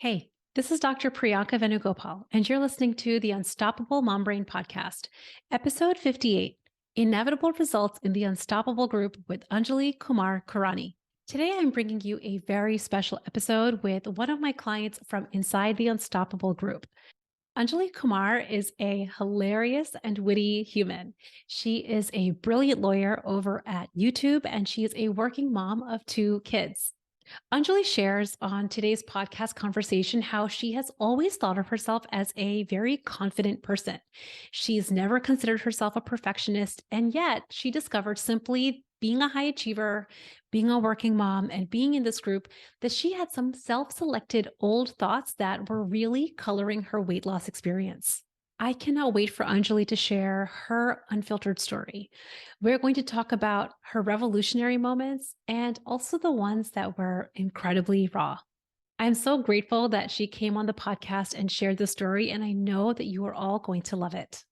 Hey, this is Dr. Priyanka Venugopal, and you're listening to the Unstoppable Mom Brain Podcast, episode 58, Inevitable Results in the Unstoppable Group with Anjali Kumar Kurani. Today, I'm bringing you a very special episode with one of my clients from inside the Unstoppable Group. Anjali Kumar is a hilarious and witty human. She is a brilliant lawyer over at YouTube, and she is a working mom of two kids. Anjali shares on today's podcast conversation how she has always thought of herself as a very confident person. She's never considered herself a perfectionist, and yet she discovered simply being a high achiever, being a working mom, and being in this group that she had some self selected old thoughts that were really coloring her weight loss experience. I cannot wait for Anjali to share her unfiltered story. We're going to talk about her revolutionary moments and also the ones that were incredibly raw. I'm so grateful that she came on the podcast and shared the story, and I know that you are all going to love it.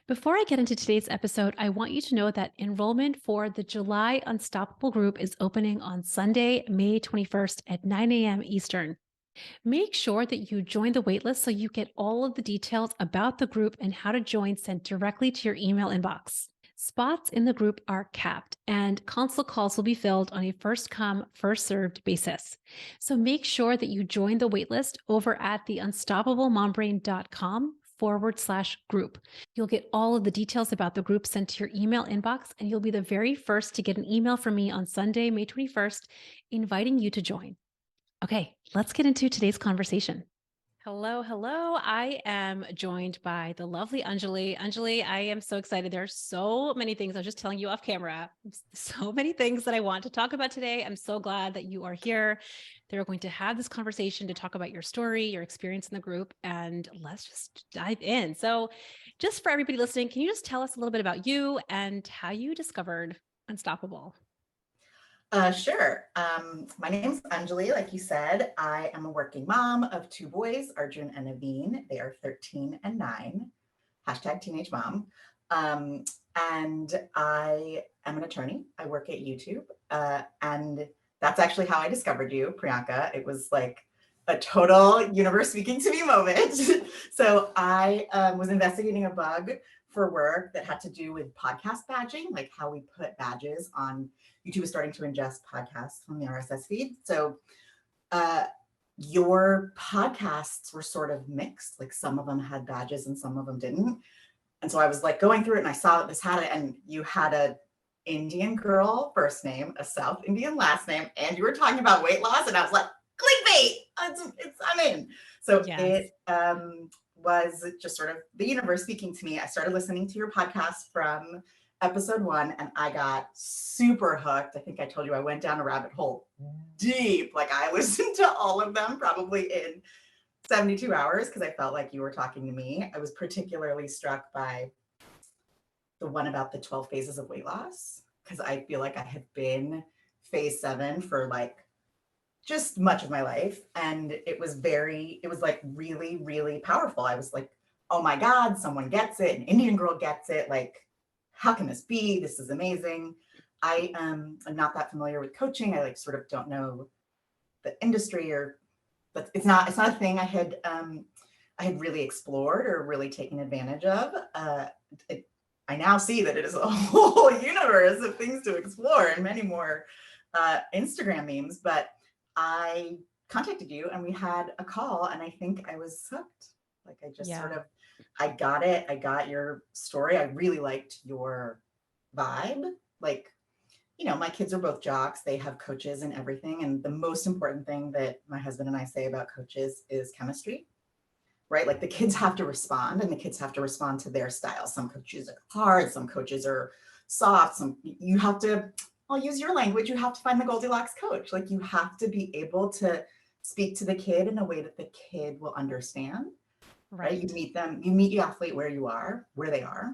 Before I get into today's episode, I want you to know that enrollment for the July Unstoppable group is opening on Sunday, May 21st at 9 a.m. Eastern. Make sure that you join the waitlist so you get all of the details about the group and how to join sent directly to your email inbox. Spots in the group are capped, and consult calls will be filled on a first come, first served basis. So make sure that you join the waitlist over at the unstoppablemombrain.com/group. You'll get all of the details about the group sent to your email inbox, and you'll be the very first to get an email from me on Sunday, May 21st, inviting you to join. Okay, let's get into today's conversation. Hello. I am joined by the lovely Anjali. Anjali, I am so excited. There are so many things. I was just telling you off camera. So many things that I want to talk about today. I'm so glad that you are here. They're going to have this conversation to talk about your story, your experience in the group, and let's just dive in. So, just for everybody listening, can you just tell us a little bit about you and how you discovered Unstoppable? Sure. My name's Anjali. Like you said, I am a working mom of two boys, Arjun and Naveen. They are 13 and 9. Hashtag teenage mom. And I am an attorney. I work at YouTube. And that's actually how I discovered you, Priyanka. It was like a total universe speaking to me moment. So I was investigating a bug for work that had to do with podcast badging, like how we put badges on. YouTube was starting to ingest podcasts from the RSS feed. So uh, your podcasts were sort of mixed. Like some of them had badges and some of them didn't. And so I was like going through it and I saw that this had it, and you had a Indian girl first name, a South Indian last name, and you were talking about weight loss. And I was like, clickbait, I'm in. So Yes. it was just sort of the universe speaking to me. I started listening to your podcast from episode 1 and I got super hooked. I think I told you I went down a rabbit hole deep. Like I listened to all of them probably in 72 hours because I felt like you were talking to me. I was particularly struck by the one about the 12 phases of weight loss because I feel like I had been phase 7 for like just much of my life. And it was like really, really powerful. I was like, oh my God, someone gets it. An Indian girl gets it. Like, how can this be? This is amazing. I'm not that familiar with coaching. I like sort of don't know the industry, or but it's not a thing I had really explored or really taken advantage of. It, I now see that it is a whole universe of things to explore and many more Instagram memes. But I contacted you and we had a call, and I think I was hooked. Like I just sort Yeah. of, I got it. I got your story. I really liked your vibe. Like, my kids are both jocks. They have coaches and everything. And the most important thing that my husband and I say about coaches is chemistry, right? Like the kids have to respond and the kids have to respond to their style. Some coaches are hard, some coaches are soft. You have to, I'll use your language, you have to find the Goldilocks coach. Like you have to be able to speak to the kid in a way that the kid will understand, right? Right. You meet your athlete where they are.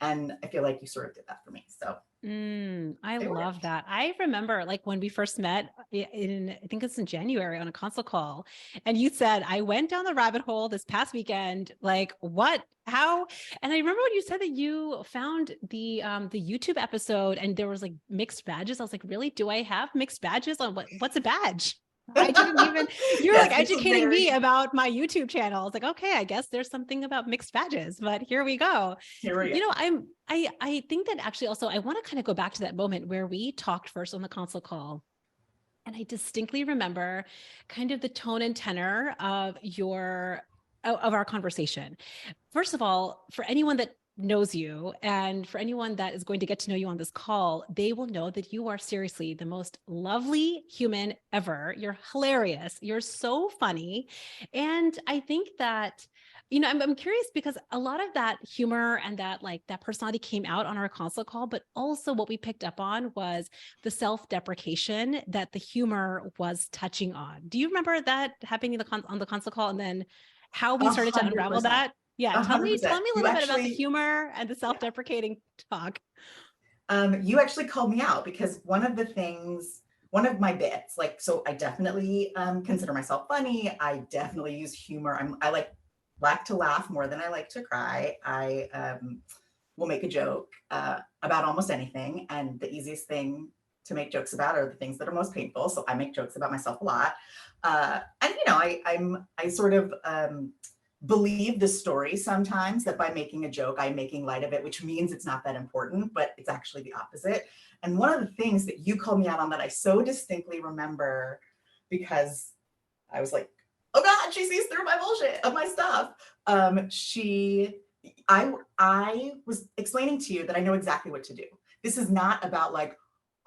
And I feel like you sort of did that for me. So I it love worked. that. I remember like when we first met I think it's in January on a consult call, and you said, I went down the rabbit hole this past weekend. Like what, how? And I remember when you said that you found the YouTube episode and there was like mixed badges. I was like, really? Do I have mixed badges on what's a badge? I didn't even, you're Yes, like this was educating me very, about my YouTube channel. It's like, okay, I guess there's something about mixed badges, but here we go. here we go. I think that actually also, I want to kind of go back to that moment where we talked first on the console call. And I distinctly remember kind of the tone and tenor of our conversation. First of all, for anyone that knows you and for anyone that is going to get to know you on this call, they will know that you are seriously the most lovely human ever. You're hilarious. You're so funny. And I think that, I'm curious because a lot of that humor and that personality came out on our console call, but also what we picked up on was the self-deprecation that the humor was touching on. Do you remember that happening on the console call, and then how we started to unravel 100%. that? Yeah, A tell hundred me percent. a You little bit about the actually, humor and the yeah. self-deprecating talk. You actually called me out because one of my bits, like, so I definitely consider myself funny. I definitely use humor. I like to laugh more than I like to cry. I will make a joke about almost anything, and the easiest thing to make jokes about are the things that are most painful. So I make jokes about myself a lot, and I sort of believe the story sometimes that by making a joke, I'm making light of it, which means it's not that important, but it's actually the opposite. And one of the things that you called me out on that I so distinctly remember, because I was like, oh God, she sees through my bullshit of my stuff. I was explaining to you that I know exactly what to do. This is not about like,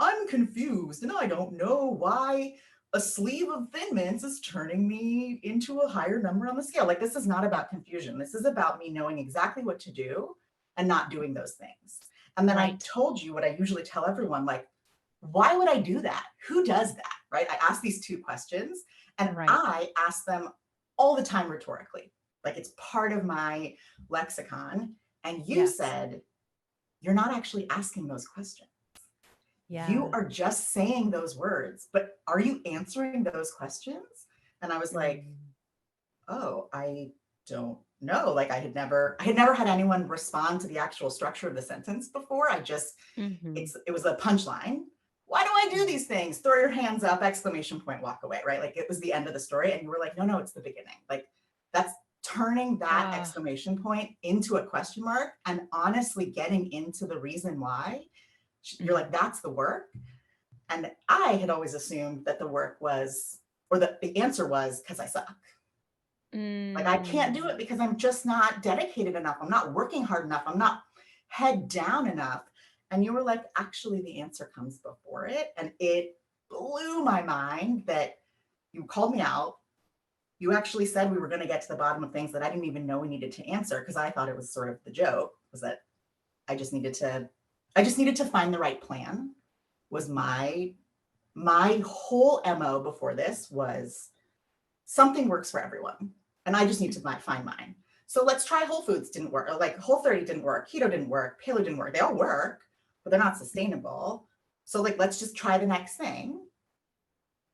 I'm confused and I don't know why a sleeve of Thin Mints is turning me into a higher number on the scale. Like, this is not about confusion. This is about me knowing exactly what to do and not doing those things. And then I Right. told you what I usually tell everyone, like, why would I do that? Who does that? Right? I ask these two questions and Right. I ask them all the time rhetorically. Like, it's part of my lexicon. And you Yes. said, you're not actually asking those questions. You Yeah. are just saying those words, but are you answering those questions? And I was like, Mm. oh, I don't know. Like, I had never had anyone respond to the actual structure of the sentence before. Mhm. It was a punchline. Why do I do Mhm. these things? Throw your hands up, exclamation point, walk away, right? Like, it was the end of the story. And you were like, no, no, it's the beginning. Like, that's turning that Ah, exclamation point into a question mark and honestly getting into the reason why. You're mhm. like, that's the work. And I had always assumed that the work was, or the answer was, because I suck. Like, I can't do it Mm. because I'm just not dedicated enough. I'm not working hard enough. I'm not head down enough. And you were like, actually, the answer comes before it. And it blew my mind that you called me out. You actually said we were going to get to the bottom of things that I didn't even know we needed to answer, because I thought it was sort of the joke was that I just needed to, find the right plan. Was my whole MO before this was something works for everyone. And I just need to find mine. So let's try Whole Foods didn't work. Or like Whole30 didn't work. Keto didn't work. Paleo didn't work. They all work, but they're not sustainable. So like, let's just try the next thing.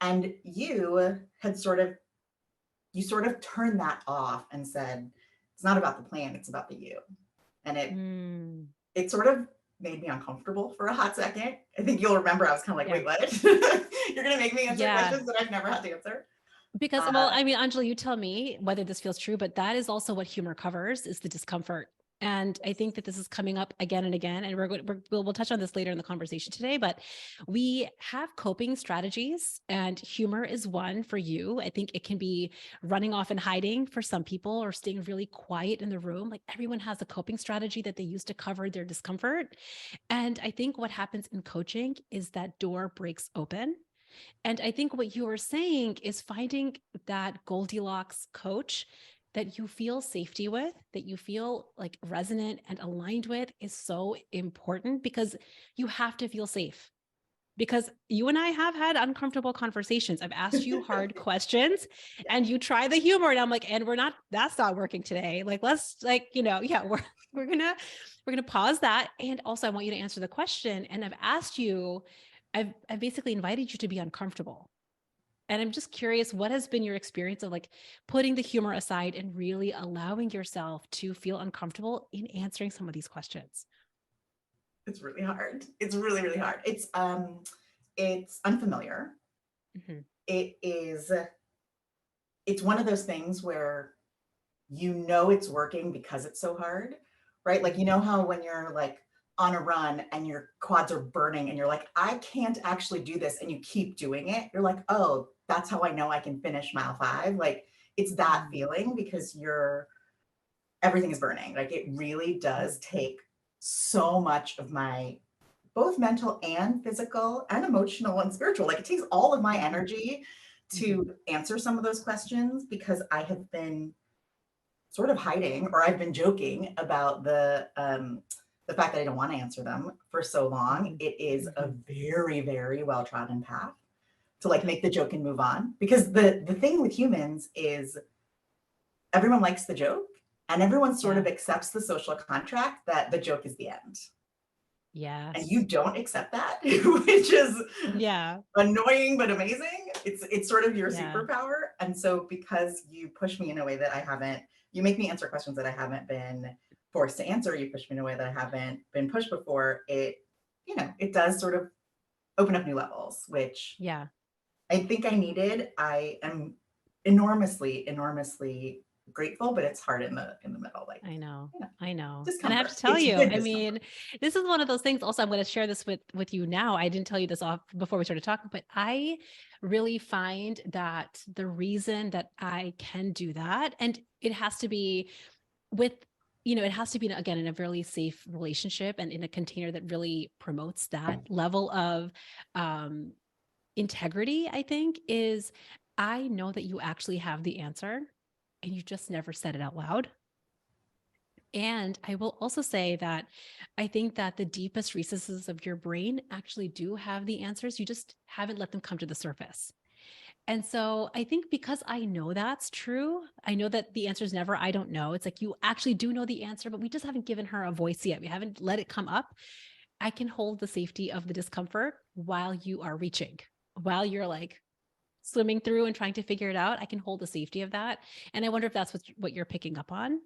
And you sort of turned that off and said, it's not about the plan, it's about the you. And Mm. it sort of made me uncomfortable for a hot second. I think you'll remember I was kind of like, Yeah. wait, what? You're going to make me answer Yeah. questions that I've never had to answer. Because, Uh, well, I mean, Anjali, you tell me whether this feels true, but that is also what humor covers, is the discomfort. And I think that this is coming up again and again, and we'll touch on this later in the conversation today. But we have coping strategies, and humor is one for you. I think it can be running off and hiding for some people, or staying really quiet in the room. Like, everyone has a coping strategy that they use to cover their discomfort. And I think what happens in coaching is that door breaks open, and I think what you are saying is finding that Goldilocks coach that you feel safety with, that you feel like resonant and aligned with, is so important, because you have to feel safe. Because you and I have had uncomfortable conversations. I've asked you hard questions and you try the humor, and I'm like, and that's not working today. Like, let's yeah, we're gonna pause that. And also, I want you to answer the question. And I've basically invited you to be uncomfortable. And I'm just curious, what has been your experience of like putting the humor aside and really allowing yourself to feel uncomfortable in answering some of these questions? it's really hard. It's really, really hard. It's unfamiliar. Mhm. it's one of those things where you know it's working because it's so hard, right? Like, you know how when you're like on a run and your quads are burning and you're like, I can't actually do this, and you keep doing it, you're like, oh, that's how I know I can finish mile 5. Like, it's that feeling because everything is burning. Like, it really does take so much of my both mental and physical and emotional and spiritual. Like, it takes all of my energy to answer some of those questions because I have been sort of hiding, or I've been joking about the fact that I don't want to answer them for so long. It is a very, very well trodden path to like make the joke and move on. Because the thing with humans is everyone likes the joke and everyone sort of accepts the social contract that the joke is the end. Yes. And you don't accept that, which is annoying but amazing. It's sort of your superpower. And so because you push me in a way that I haven't, you make me answer questions that I haven't been forced to answer, you push me in a way that I haven't been pushed before, it, you know, it does sort of open up new levels, which I think I needed. I am enormously, enormously grateful, but it's hard in the middle. Like, I know. you know, I know. discomfort. And I have to tell It's you, good I discomfort. mean, this is one of those things. Also, I'm going to share this with you now. I didn't tell you this off before we started talking, but I really find that the reason that I can do that, and it has to be with, you know, it has to be, again, in a really safe relationship and in a container that really promotes that level of integrity, I think, is I know that you actually have the answer and you just never said it out loud. And I will also say that I think that the deepest recesses of your brain actually do have the answers. You just haven't let them come to the surface. And so I think because I know that's true, I know that the answer is never, I don't know. It's like you actually do know the answer, but we just haven't given her a voice yet. We haven't let it come up. I can hold the safety of the discomfort while you are reaching, while you're like swimming through and trying to figure it out. I can hold the safety of that. And I wonder if that's what you're picking up on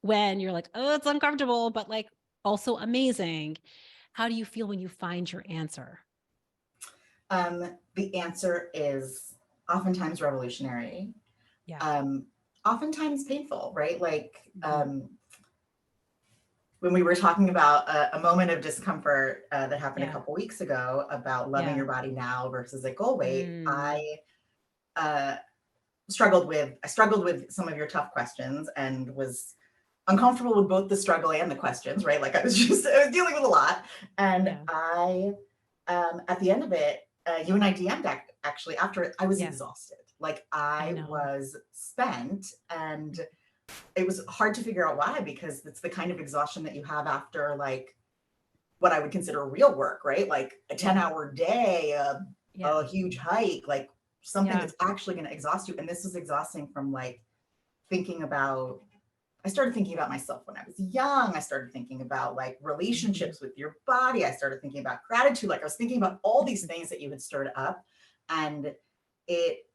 when you're like, oh, it's uncomfortable, but like also amazing. How do you feel when you find your answer? The answer is oftentimes revolutionary. Yeah. Oftentimes painful, right? Like, when we were talking about a moment of discomfort that happened a couple weeks ago about loving your body now versus at goal weight, I struggled with some of your tough questions and was uncomfortable with both the struggle and the questions, right? Like I was dealing with a lot. And I, at the end of it, you and I DM'd actually after I was exhausted. Like I was spent, and it was hard to figure out why, because it's the kind of exhaustion that you have after like what I would consider real work, right? Like a 10-hour day, a huge hike, like something that's actually going to exhaust you. And this was exhausting from like I started thinking about myself when I was young. I started thinking about like relationships with your body. I started thinking about gratitude. Like I was thinking about all these things that you had stirred up. And it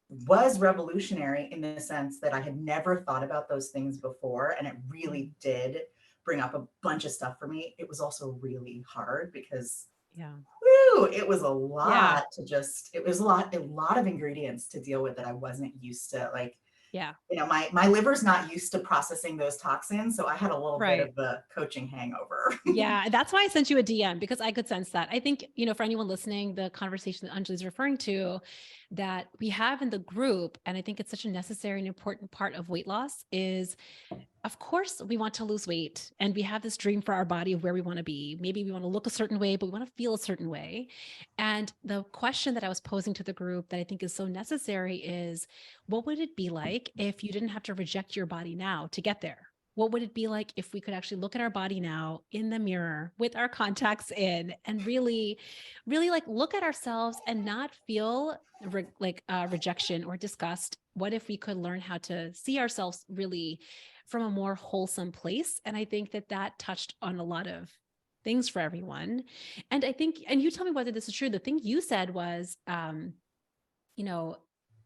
was revolutionary in the sense that I had never thought about those things before. And it really did bring up a bunch of stuff for me. It was also really hard because it was a lot it was a lot of ingredients to deal with that I wasn't used to. Like, you know, my liver's not used to processing those toxins. So I had a little bit of the coaching hangover. Yeah. That's why I sent you a DM, because I could sense that. I think, you know, for anyone listening, the conversation that Anjali is referring to that we have in the group, and I think it's such a necessary and important part of weight loss is, of course, we want to lose weight and we have this dream for our body of where we want to be. Maybe we want to look a certain way, but we want to feel a certain way. And the question that I was posing to the group that I think is so necessary is, what would it be like if you didn't have to reject your body now to get there? What would it be like if we could actually look at our body now in the mirror with our contacts in and really, really like look at ourselves and not feel rejection or disgust? What if we could learn how to see ourselves really from a more wholesome place? And I think that that touched on a lot of things for everyone. And I think, and you tell me whether this is true. The thing you said was, you know,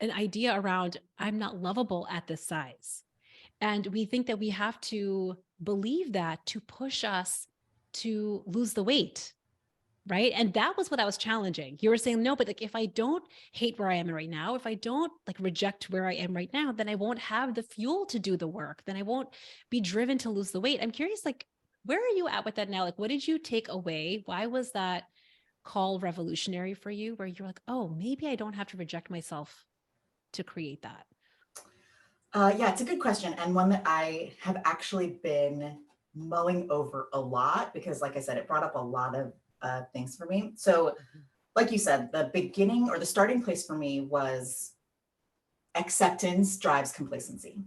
an idea around, I'm not lovable at this size. And we think that we have to believe that to push us to lose the weight. Right. And that was what I was challenging. You were saying, no, but like, if I don't hate where I am right now, if I don't like reject where I am right now, then I won't have the fuel to do the work. Then I won't be driven to lose the weight. I'm curious, like, where are you at with that now? Like, what did you take away? Why was that call revolutionary for you where you're like, oh, maybe I don't have to reject myself to create that? Yeah, it's a good question, and one that I have actually been mulling over a lot because, like I said, it brought up a lot of things for me. So, Mhm. like you said, the beginning or the starting place for me was acceptance drives complacency.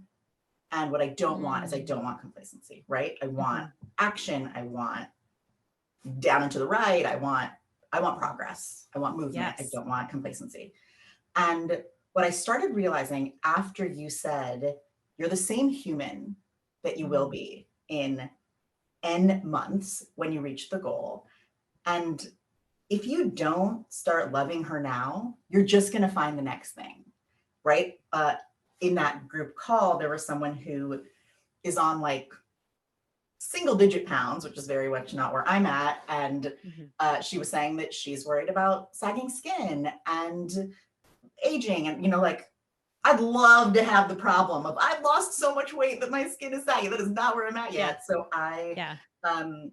And what I don't want is I Mm. don't want complacency, right? I want Mhm. action. I want down and to the right. I want progress. I want movement. I Yes. don't want complacency. And what I started realizing after you said you're the same human that you will Mm. be in N months when you reach the goal. And if you don't start loving her now, you're just going to find the next thing, right? In that group call, there was someone who is on like single digit pounds, which is very much not where I'm at. And Mhm. she was saying that she's worried about sagging skin and aging. And, like, I'd love to have the problem of I've lost so much weight that my skin is saggy. That is not where I'm at Yeah. yet. So Yeah. um,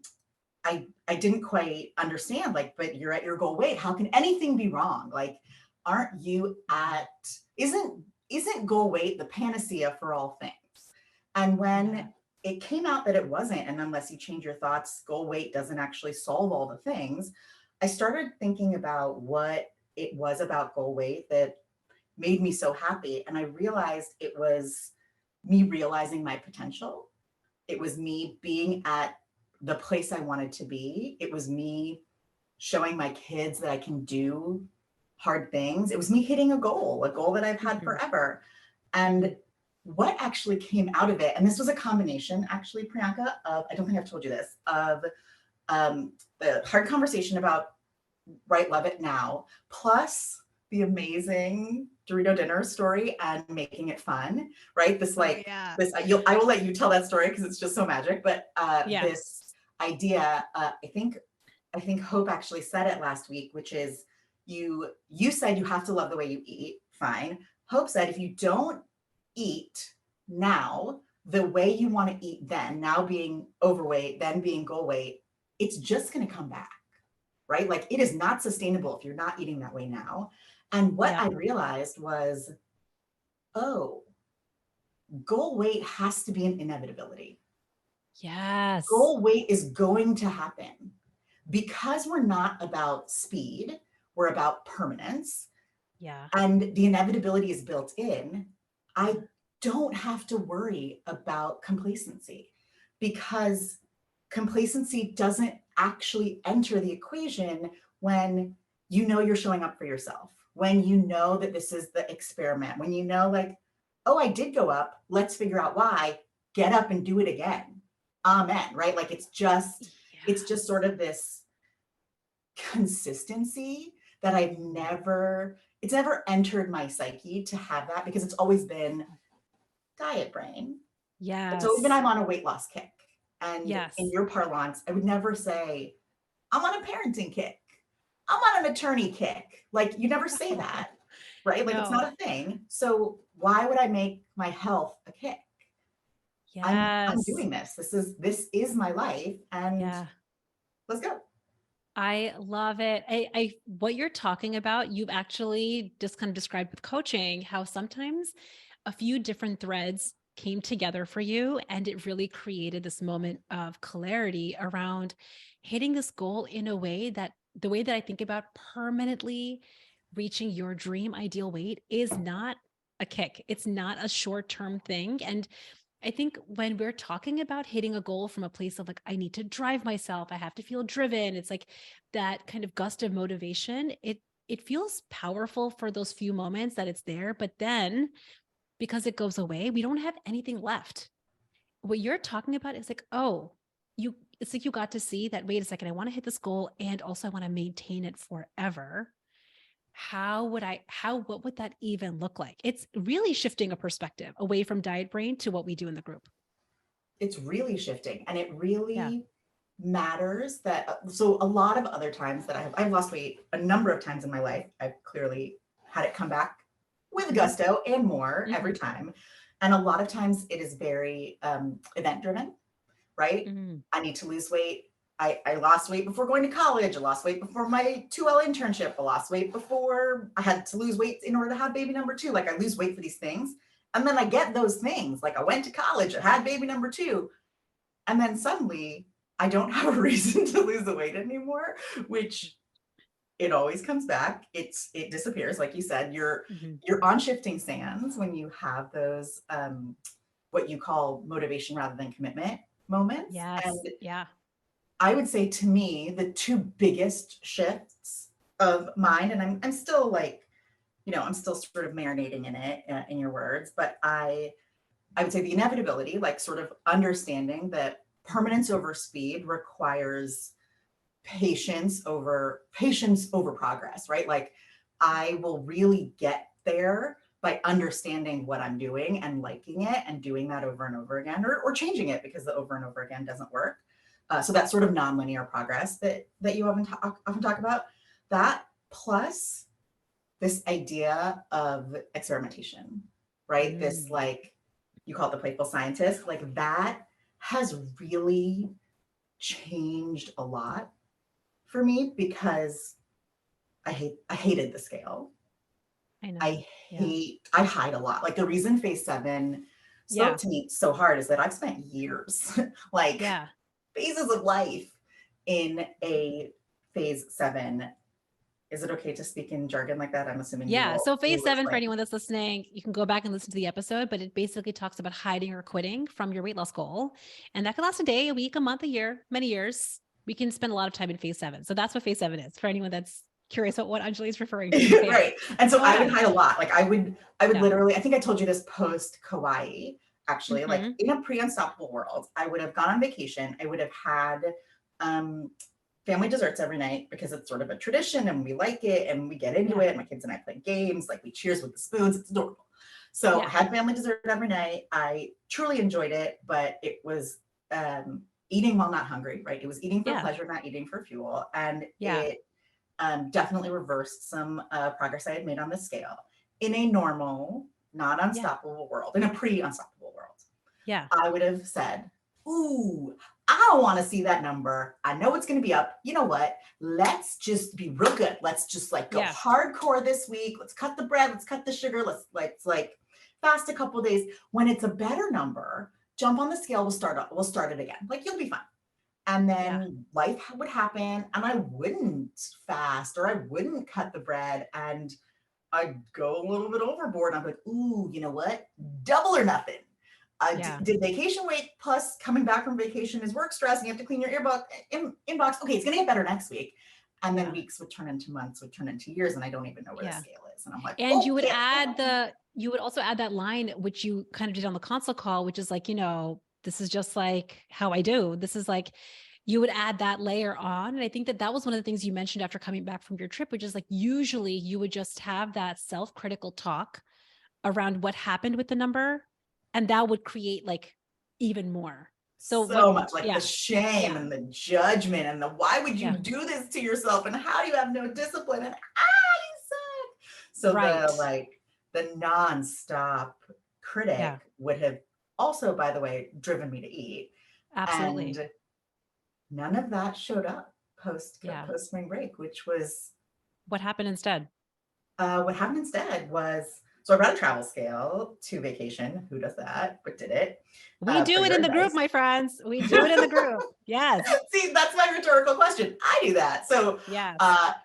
I didn't quite understand, like, but you're at your goal weight. How can anything be wrong? Like, aren't you Mm. at, isn't goal weight the panacea for all things? And Yeah. when it came out that it wasn't, and unless you change your thoughts, goal weight doesn't actually solve all the things, I started thinking about what it was about goal weight that made me so happy. And I realized it was me realizing my potential. It was me being at the place I wanted to be. It was me showing my kids that I can do hard things. It was me hitting a goal that I've had Mhm. forever. And Mhm. what actually came out of it, and this was a combination, actually, Priyanka, of, I don't think I've told you this, of the hard conversation about Right Love It Now, plus the amazing Dorito dinner story and making it fun, right? This Oh, like yeah. this I will let you tell that story because it's just so magic. But Yeah. this idea, I think Hope actually said it last week, which is you said you have to love the way you eat. Fine. Hope said if you don't eat now the way you want to eat then, now being overweight, then being goal weight, it's just going to come back, right? Like it is not sustainable if you're not eating that way now. And what Yeah. I realized was, oh, goal weight has to be an inevitability. Yes. Goal weight is going to happen because we're not about speed, we're about permanence, Yeah. and the inevitability is built in. I don't have to worry about complacency because complacency doesn't actually enter the equation when you know you're showing up for yourself, when you know that this is the experiment, when you know, like, oh, I did go up, let's figure out why, get up and do it again. Amen. Right? Like it's just Yes. sort of this consistency that it's never entered my psyche to have that because it's always been diet brain. It's always been Yes. I'm on a weight loss kick. And in Yes. your parlance, I would never say, I'm on a parenting kick. I'm on an attorney kick. Like you never say No. that, right? Like it's No. not a thing. So why would I make my health a kick? I'm Yes. doing this. This is my life and Yeah. let's go. I love it. What you're talking about, you've actually just kind of described with coaching how sometimes a few different threads came together for you and it really created this moment of clarity around hitting this goal in a way that the way that I think about permanently reaching your dream ideal weight is not a kick. It's not a short-term thing. And I think when we're talking about hitting a goal from a place of like, I need to drive myself, I have to feel driven. It's like that kind of gust of motivation. It feels powerful for those few moments that it's there, but then because it goes away, we don't have anything left. What you're talking about is like, oh, it's like you got to see that, wait a second, I want to hit this goal and also I want to maintain it forever. What would that even look like? It's really shifting a perspective away from diet brain to what we do in the group. It's really shifting and it Yeah. really matters that, so a lot of other times that I've lost weight a number of times in my life. I've clearly had it come back with gusto and more every time. And a lot of times it is very event driven, right? I need to lose weight. I lost weight before going to college. I lost weight before my 2L internship. I lost weight before I had to lose weight in order to have baby number two. Like I lose weight for these things. And then I get those things. Like I went to college, I had baby number two. And then suddenly I don't have a reason to lose the weight anymore, which it always comes back. It disappears. Like you said, you're on shifting sands when you have those what you call motivation rather than commitment moments. Yes. And yeah. I would say to me, the two biggest shifts of mine, and I'm still like, I'm still sort of marinating in it, in your words, but I would say the inevitability, like sort of understanding that permanence over speed requires patience over progress, right? Like I will really get there by understanding what I'm doing and liking it and doing that over and over again, or changing it because the over and over again doesn't work. So that sort of nonlinear progress that you often talk about, that plus this idea of experimentation, right? This, like, you call it the playful scientist, like that has really changed a lot for me because I hated the scale. I know. I hide a lot. Like the reason phase 7 spoke to me so hard is that I've spent years, like phases of life in a phase 7. Is it okay to speak in jargon like that? I'm assuming. Yeah. So phase 7, for anyone that's listening, you can go back and listen to the episode, but it basically talks about hiding or quitting from your weight loss goal. And that can last a day, a week, a month, a year, many years. We can spend a lot of time in phase 7. So that's what phase 7 is for anyone that's curious about what Anjali is referring to. Right. And so I would hide a lot. Like I would literally, I think I told you this post Kauai, actually, like in a pre-unstoppable world, I would have gone on vacation. I would have had family desserts every night because it's sort of a tradition and we like it and we get into it. My kids and I play games, like we cheers with the spoons. It's adorable. So I had family dessert every night. I truly enjoyed it, but it was eating while not hungry, right? It was eating for pleasure, not eating for fuel. And it definitely reversed some progress I had made on the scale in a normal, not unstoppable world, in a pre-unstoppable world. Yeah. I would have said, ooh, I don't want to see that number. I know it's going to be up. You know what? Let's just be real good. Let's just like go hardcore this week. Let's cut the bread. Let's cut the sugar. Let's like fast a couple of days. When it's a better number, jump on the scale. We'll start it again. Like you'll be fine. And then life would happen and I wouldn't fast or I wouldn't cut the bread and I'd go a little bit overboard. I'm like, ooh, you know what? Double or nothing. Did vacation weight plus coming back from vacation is work stress and you have to clean your inbox. Okay, it's going to get better next week. And then weeks would turn into months, would turn into years, and I don't even know where the scale is. And I'm like, and you would also add that line, which you kind of did on the console call, which is like, this is just like how I do. This is like, you would add that layer on. And I think that was one of the things you mentioned after coming back from your trip, which is like, usually you would just have that self-critical talk around what happened with the number. And that would create like even more. So much like the shame and the judgment and the, why would you do this to yourself? And how do you have no discipline? And you suck. So the nonstop critic would have also, by the way, driven me to eat. Absolutely. And none of that showed up post spring break, which was what happened instead. What happened instead was, so I brought a travel scale to vacation. Who does that? But did it? We do it in the group, my friends. We do it in the group. Yes. See, that's my rhetorical question. I do that. So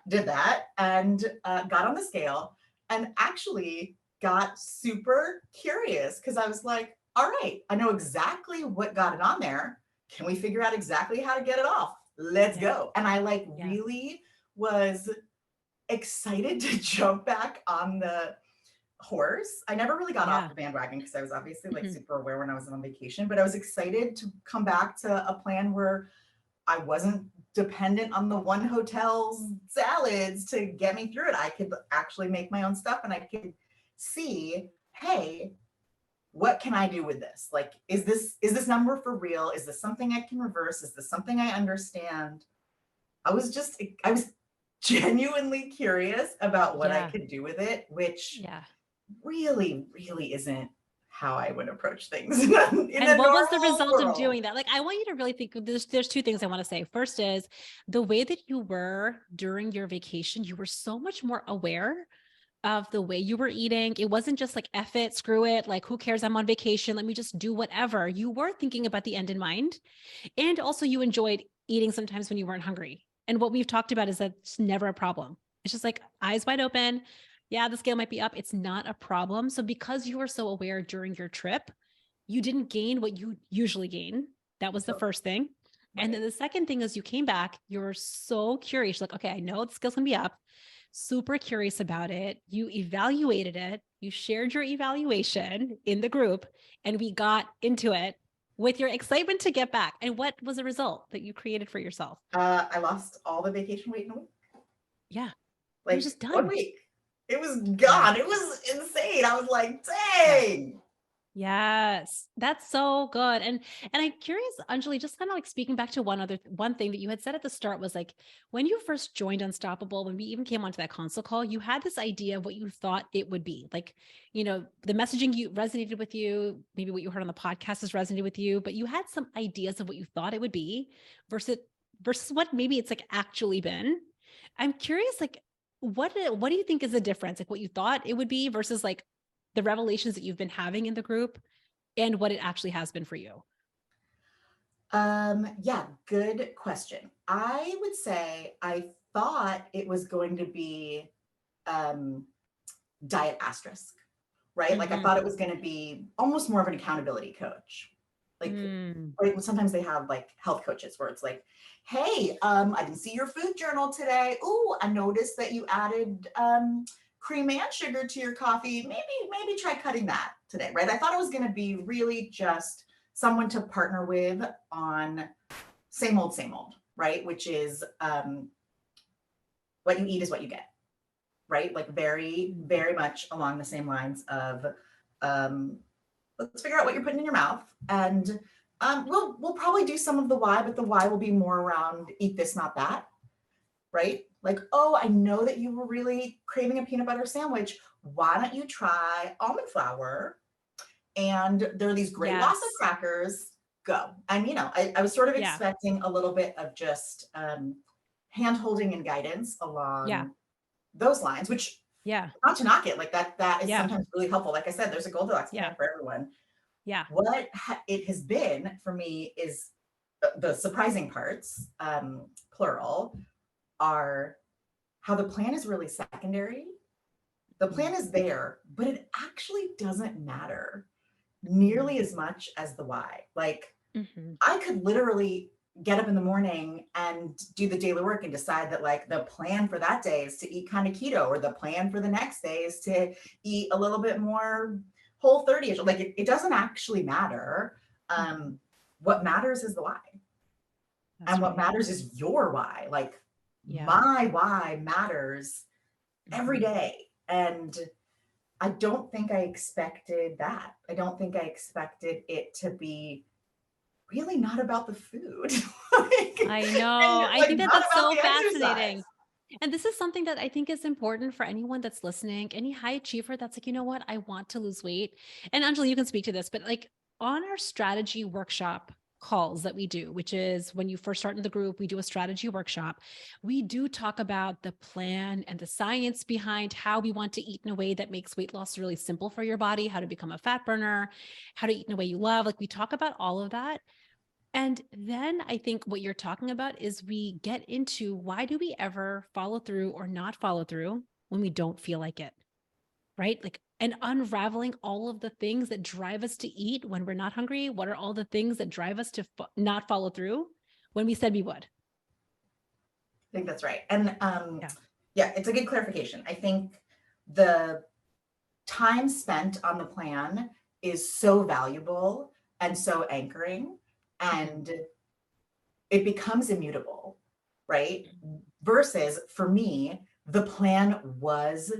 did that and got on the scale and actually got super curious because I was like, all right, I know exactly what got it on there. Can we figure out exactly how to get it off? Let's go. And I really was excited to jump back on the horse. I never really got off the bandwagon because I was obviously like super aware when I was on vacation, but I was excited to come back to a plan where I wasn't dependent on the one hotel's salads to get me through it. I could actually make my own stuff and I could see, hey, what can I do with this? Like, is this number for real? Is this something I can reverse? Is this something I understand? I was genuinely curious about what I Yeah. could do with it, which Yeah. really, really isn't how I would approach things in a And what was the normal result of world. doing that? Like, I want you to really think there's two things I want to say. First is the way that you were during your vacation, you were so much more aware of the way you were eating. It wasn't just like, F it, screw it. Like, who cares? I'm on vacation. Let me just do whatever. You were thinking about the end in mind. And also you enjoyed eating sometimes when you weren't hungry. And what we've talked about is that it's never a problem. It's just like eyes wide open. Yeah, the scale might be up. It's not a problem. So because you were so aware during your trip, you didn't gain what you usually gain. That was the first thing. And then Right. the second thing is you came back, you were so curious. Like, okay, I know the scale's gonna be up. Super curious about it. You evaluated it. You shared your evaluation in the group, and we got into it with your excitement to get back. And what was the result that you created for yourself? I lost all the vacation weight in a week. Yeah, it was Like just one done. week. It was Yeah. gone. It was insane. I was like, Yeah. dang. Yes, that's so good. And I'm curious, Anjali, just kind of like speaking back to one thing that you had said at the start was like when you first joined Unstoppable, when we even came onto that console call, you had this idea of what you thought it would be. Like, the messaging you resonated with you, maybe what you heard on the podcast has resonated with you, but you had some ideas of what you thought it would be versus versus what maybe it's like actually been. I'm curious, like what do you think is the difference? Like what you thought it would be versus like the revelations that you've been having in the group and what it actually has been for you. Yeah, good question. I would say I thought it was going to be um diet asterisk, right? Like I Mm-hmm. thought it was going to be almost more of an accountability coach. Like, Mm. right, sometimes they have like health coaches where it's like, hey, I didn't see your food journal today. Oh, I noticed that you added cream and sugar to your coffee. Maybe try cutting that today, right? I thought it was going to be really just someone to partner with on same old, right? Which is what you eat is what you get, right? Like very, very much along the same lines of um, let's figure out what you're putting in your mouth, and we'll probably do some of the why, but the why will be more around eat this, not that, right? Like, oh, I know that you were really craving a peanut butter sandwich. Why don't you try almond flour? And there are these great Lhasa Yes. crackers. Go. And I was sort of Yeah. expecting a little bit of just hand holding and guidance Yeah. along those lines, which Yeah. not to knock it, like that is Yeah. sometimes really helpful. Like I said, there's a Goldilocks Yeah. plan for everyone. Yeah. What it has been for me is the surprising parts, plural, are how the plan is really secondary. The plan is there, but it actually doesn't matter nearly as much as the why. Like, Mm-hmm. I could literally get up in the morning and do the daily work and decide that like the plan for that day is to eat kind of keto, or the plan for the next day is to eat a little bit more whole 30ish. Like it doesn't actually matter. Mm-hmm. What matters is the why. That's And what right. matters is your why. Like Yeah. my why matters every Mm-hmm. day. And I don't think I expected that. I don't think I expected it to be really not about the food. like, I and know. I like think that not that's about so the exercise. fascinating. And this is something that I think is important for anyone that's listening, any high achiever that's like, you know what, I want to lose weight. And Angela, you can speak to this, but like on our strategy workshop calls that we do, which is when you first start in the group, we do a strategy workshop. We do talk about the plan and the science behind how we want to eat in a way that makes weight loss really simple for your body, how to become a fat burner, how to eat in a way you love. Like we talk about all of that. And then I think what you're talking about is we get into why do we ever follow through or not follow through when we don't feel like it, right? Like, and unraveling all of the things that drive us to eat when we're not hungry. What are all the things that drive us to not follow through when we said we would? I think that's right. And Yeah. yeah, it's a good clarification. I think the time spent on the plan is so valuable and so anchoring, Mm-hmm. and it becomes immutable, right? Versus for me, the plan was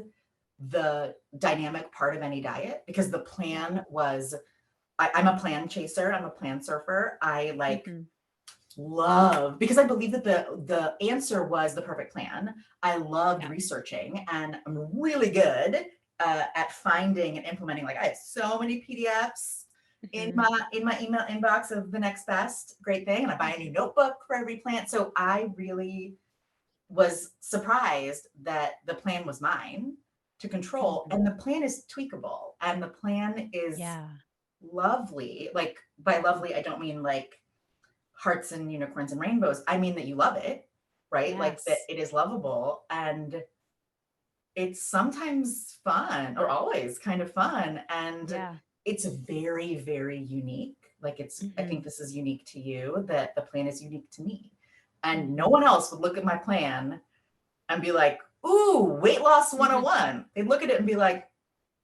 the dynamic part of any diet, because the plan was, I'm a plan chaser. I'm a plan surfer. I like Mm-hmm. love, because I believe that the answer was the perfect plan. I loved Yeah. researching, and I'm really good at finding and implementing. Like I have so many PDFs in Mm-hmm. my email inbox of the next best great thing, and I buy a new notebook for every plan. So I really was surprised that the plan was mine to control, Mm-hmm. and the plan is tweakable, and the plan is Yeah. lovely. Like by lovely, I don't mean like hearts and unicorns and rainbows. I mean that you love it, right? Like that Yes. it is lovable, and it's sometimes fun, or always kind of fun. And Yeah. it's very, very unique. Like I Mm-hmm. think this is unique to you, that the plan is unique to me. And no Mm-hmm. one else would look at my plan and be like, ooh, weight loss Mm-hmm. 101. They'd look at it and be like,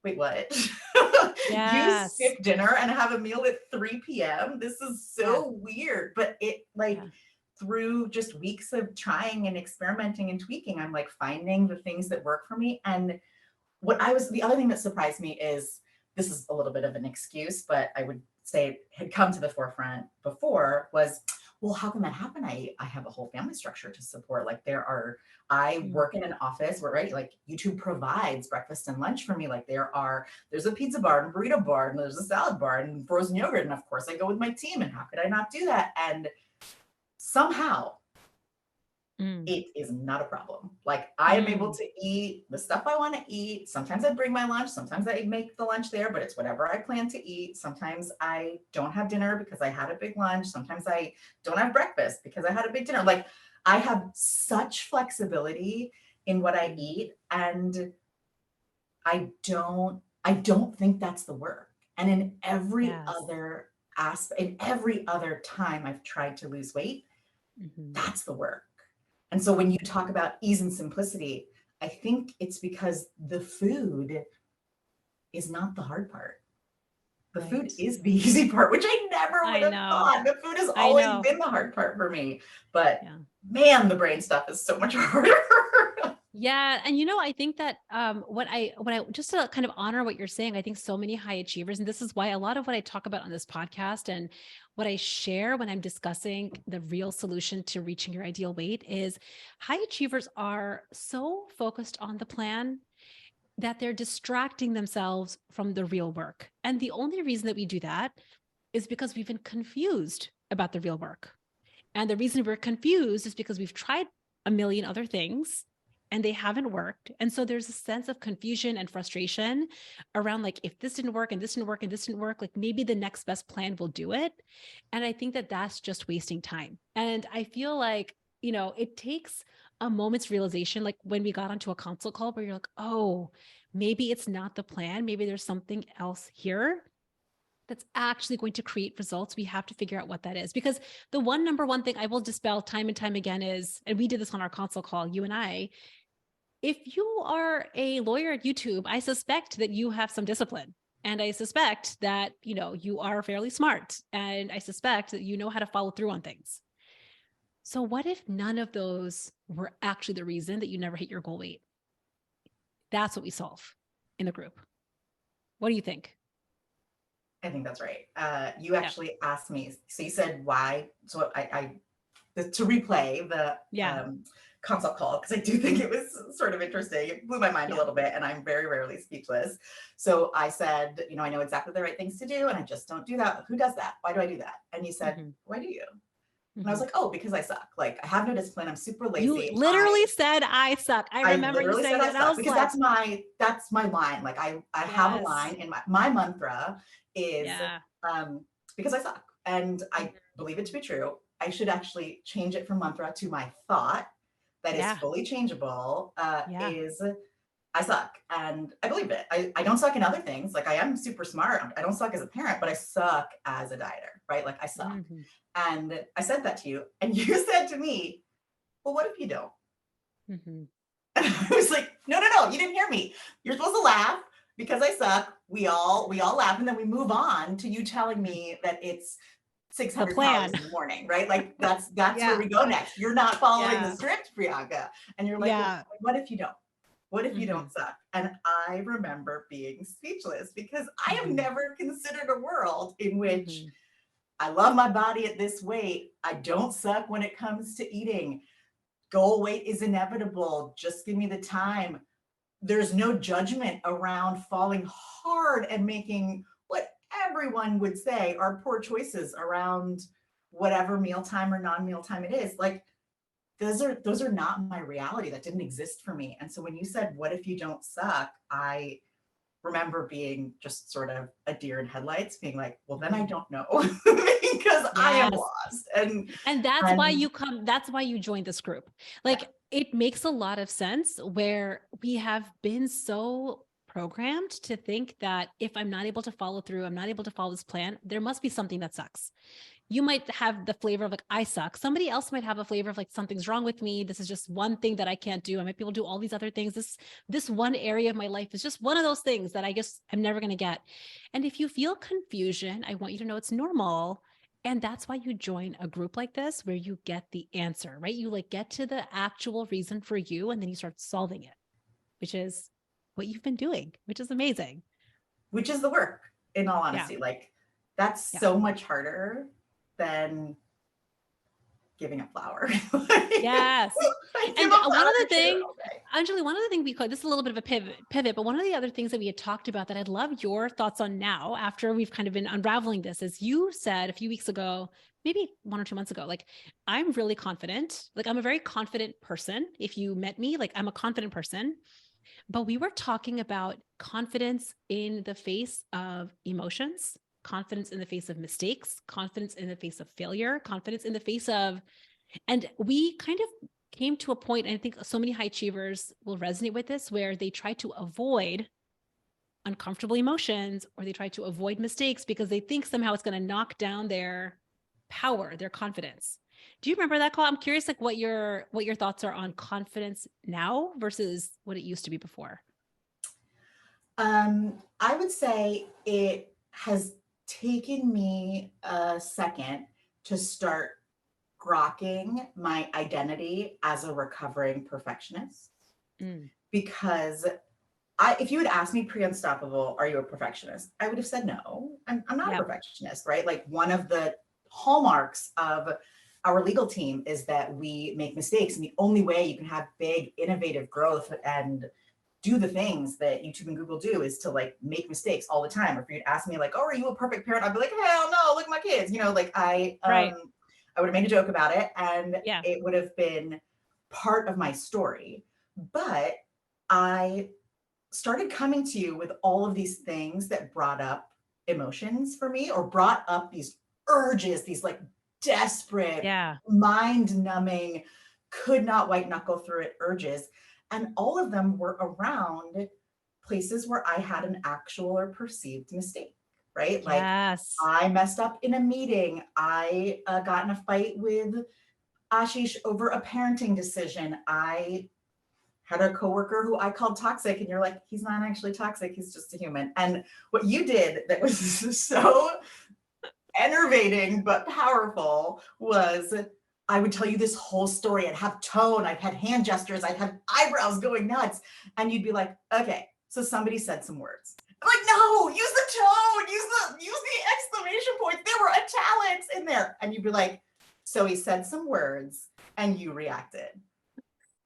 wait, what? You Yes. skip dinner and have a meal at 3 p.m. This is Yeah. so weird. But it like Yeah. through just weeks of trying and experimenting and tweaking, I'm like finding the things that work for me. And the other thing that surprised me is, this is a little bit of an excuse, but I would say it had come to the forefront before, was, well, how can that happen? I have a whole family structure to support. Like I Mm. work in an office where, right, like YouTube provides breakfast and lunch for me. Like there's a pizza bar and a burrito bar and there's a salad bar and frozen yogurt. And of course I go with my team, and how could I not do that? And somehow Mm. it is not a problem. Like I am able Mm. to eat the stuff I want to eat. Sometimes I bring my lunch. Sometimes I make the lunch there, but it's whatever I plan to eat. Sometimes I don't have dinner because I had a big lunch. Sometimes I don't have breakfast because I had a big dinner. Like I have such flexibility in what I Mm. eat, and I don't think that's the work. And in every Yes. other aspect, in every other time I've tried to lose weight, Mm-hmm. that's the work. And so when you talk about ease and simplicity, I think it's because the food is not the hard part. The food Right. is the easy part, which I never would I have know. thought. The food has I always know. been the hard part for me. But Yeah. man, the brain stuff is so much harder. Yeah. And I think that what I just to kind of honor what you're saying, I think so many high achievers, and this is why a lot of what I talk about on this podcast and what I share when I'm discussing the real solution to reaching your ideal weight is high achievers are so focused on the plan that they're distracting themselves from the real work. And the only reason that we do that is because we've been confused about the real work. And the reason we're confused is because we've tried a million other things and they haven't worked. And so there's a sense of confusion and frustration around like, if this didn't work and this didn't work and this didn't work, like maybe the next best plan will do it. And I think that that's just wasting time. And I feel like, it takes a moment's realization, like when we got onto a consult call where you're like, oh, maybe it's not the plan. Maybe there's something else here that's actually going to create results. We have to figure out what that is, because the number one thing I will dispel time and time again is, and we did this on our consult call, you and I, if you are a lawyer at YouTube, I suspect that you have some discipline. And I suspect that, you are fairly smart. And I suspect that you know how to follow through on things. So what if none of those were actually the reason that you never hit your goal weight? That's what we solve in the group. What do you think? I think that's right. You Yeah. actually asked me, so you said why. So to replay the Yeah. consult call, because I do think it was sort of interesting. It blew my mind a Yeah. little bit, and I'm very rarely speechless. So I said, I know exactly the right things to do, and I just don't do that. Who does that? Why do I do that? And you said, Mm-hmm. why do you? And I was Mm-hmm. like, oh, because I suck. Like I have no discipline. I'm super You lazy. literally said I suck. I I remember you literally saying said that. I And I suck, was because like, that's my line. Like I have a yes. line in my mantra is Yeah. because I suck, and I believe it to be true. I should actually change it from mantra to my thought that is Yeah. fully changeable. Yeah. Is I suck, and I believe it. I don't suck in other things. Like I am super smart. I don't suck as a parent, but I suck as a dieter, right? Like I suck. Mm-hmm. And I said that to you, and you said to me, well, what if you don't? Mm-hmm. And I was like, no, you didn't hear me. You're supposed to laugh because I suck. We all laugh, and then we move on to you telling me that it's The 600 plan. calories in the morning, right? Like that's where Yeah. we go next. You're not following the Yeah. script, Priyanka. And you're like, well, Yeah. what if you don't? What if you Mm-hmm. don't suck? And I remember being speechless because I have Mm-hmm. never considered a world in which Mm-hmm. I love my body at this weight. I don't suck when it comes to eating. Goal weight is inevitable. Just give me the time. There's no judgment around falling hard and making what everyone would say are poor choices around whatever mealtime or non-mealtime it is. Like those are not my reality. That didn't exist for me. And so when you said, what if you don't suck? I remember being just sort of a deer in headlights, being like, well, then I don't know because I am Yes. lost. And And that's why you joined this group. yeah, Like it makes a lot of sense where we have been so programmed to think that if I'm not able to follow through, I'm not able to follow this plan, there must be something that sucks. You might have the flavor of like, I suck. Somebody else might have a flavor of like, something's wrong with me. This is just one thing that I can't do. I might be able to do all these other things. This one area of my life is just one of those things that I guess I'm never going to get. And if you feel confusion, I want you to know it's normal. And that's why you join a group like this where you get the answer, right? You like get to the actual reason for you and then you start solving it, which is what you've been doing, which is amazing. which is the work, in all Yeah. honesty. Like that's Yeah. so much harder than giving a flower. Yes. I give And a one flower other to sugar thing, all day. Anjali, one other thing we could, this is a little bit of a pivot, but one of the other things that we had talked about that I'd love your thoughts on now, after we've kind of been unraveling this, is you said a few weeks ago, maybe 1 or 2 months ago, like, I'm really confident. Like, I'm a very confident person. If you met me, like, I'm a confident person. But we were talking about confidence in the face of emotions, confidence in the face of mistakes, confidence in the face of failure, confidence in the face of, and we kind of came to a point, and I think so many high achievers will resonate with this, where they try to avoid uncomfortable emotions or they try to avoid mistakes because they think somehow it's going to knock down their power, their confidence. Do you remember that call? I'm curious, like what your thoughts are on confidence now versus what it used to be before. I would say it has taken me a second to start grokking my identity as a recovering perfectionist Mm, because if you had asked me pre-unstoppable, are you a perfectionist? I would have said no. I'm not a yeah. perfectionist, right? Like one of the hallmarks of our legal team is that we make mistakes, and the only way you can have big, innovative growth and do the things that YouTube and Google do is to like make mistakes all the time. Or if you'd ask me like, "Oh, are you a perfect parent?" I'd be like, "Hell no! Look at my kids." Like Right. I would have made a joke about it, and Yeah. it would have been part of my story. But I started coming to you with all of these things that brought up emotions for me or brought up these urges, these like desperate, Yeah. mind numbing, could not white knuckle through it urges. And all of them were around places where I had an actual or perceived mistake, right? Like Yes. I messed up in a meeting. I got in a fight with Ashish over a parenting decision. I had a coworker who I called toxic, and you're like, he's not actually toxic, he's just a human. And what you did that was so enervating but powerful was I would tell you this whole story. I'd have tone, I'd had hand gestures, I'd have eyebrows going nuts, and you'd be like, okay, so somebody said some words. I'm like, no, use the tone, use the exclamation points. There were italics in there, and you'd be like, so he said some words, and you reacted.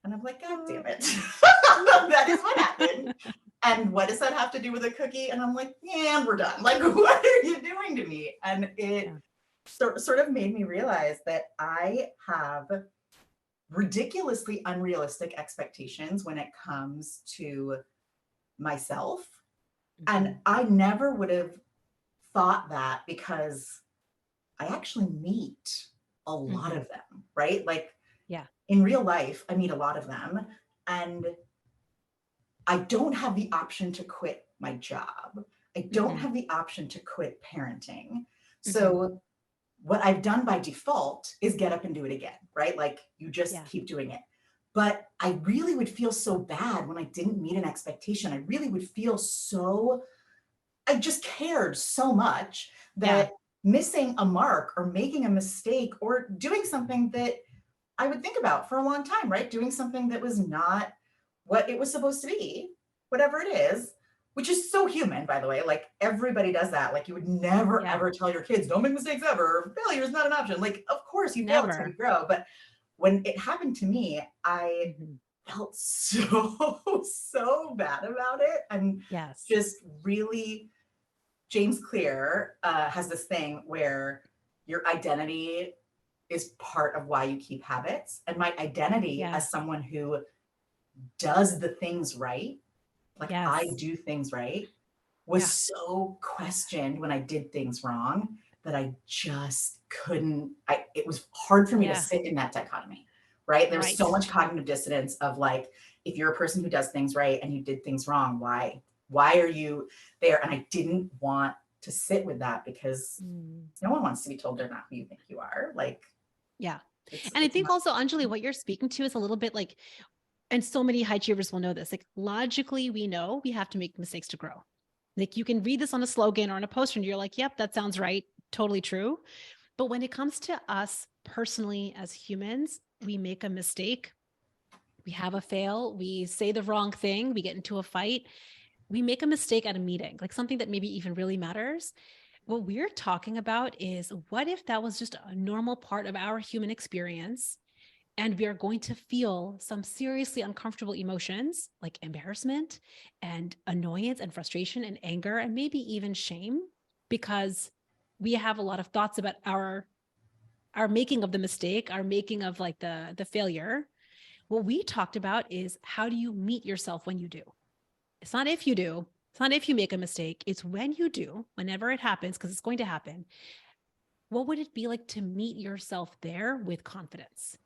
And I'm like, God damn it. That is what happened. And what does that have to do with a cookie? And I'm like, yeah, we're done. Like, what are you doing to me? And it Yeah. sort of made me realize that I have ridiculously unrealistic expectations when it comes to myself. Mhm. And I never would have thought that because I actually meet a lot Mhm. of them, right? Like Yeah. in real life, I meet a lot of them. And I don't have the option to quit my job. I don't Mhm. have the option to quit parenting. Mhm. So what I've done by default is get up and do it again, right? Like you just Yeah. keep doing it. But I really would feel so bad when I didn't meet an expectation. I really would feel so, I just cared so much Yeah. that missing a mark or making a mistake or doing something that I would think about for a long time, right? Doing something that was not what it was supposed to be, whatever it is, which is so human, by the way. Like everybody does that. Like you would never Yeah. ever tell your kids, don't make mistakes ever. Failure is not an option. Like, of course you fail, it's how you Never. grow. But when it happened to me, I Mhm. felt so, so bad about it. And Yes. just really, James Clear has this thing where your identity is part of why you keep habits. And my identity Yeah. as someone who does the things right, like I Yes. do things right, was Yeah. so questioned when I did things wrong that I just couldn't. It was hard for me to Yeah. sit in that dichotomy, right? There was so Right. much cognitive dissonance of like, if you're a person who does things right and you did things wrong, why? Why are you there? And I didn't want to sit with that because Mm. no one wants to be told they're not who you think you are. Like Yeah. it's And I it's think not. also, Anjali, what you're speaking to is a little bit like, and so many high achievers will know this, like logically, we know we have to make mistakes to grow. Like you can read this on a slogan or on a poster and you're like, yep, that sounds right. Totally true. But when it comes to us personally as humans, we make a mistake, we have a fail, we say the wrong thing, we get into a fight, we make a mistake at a meeting, like something that maybe even really matters. What we're talking about is what if that was just a normal part of our human experience and we are going to feel some seriously uncomfortable emotions like embarrassment and annoyance and frustration and anger and maybe even shame because we have a lot of thoughts about our making of the mistake, our making of like the failure. What we talked about is how do you meet yourself when you do? It's not if you do, it's not if you make a mistake, it's when you do, whenever it happens, because it's going to happen. What would it be like to meet yourself there with confidence?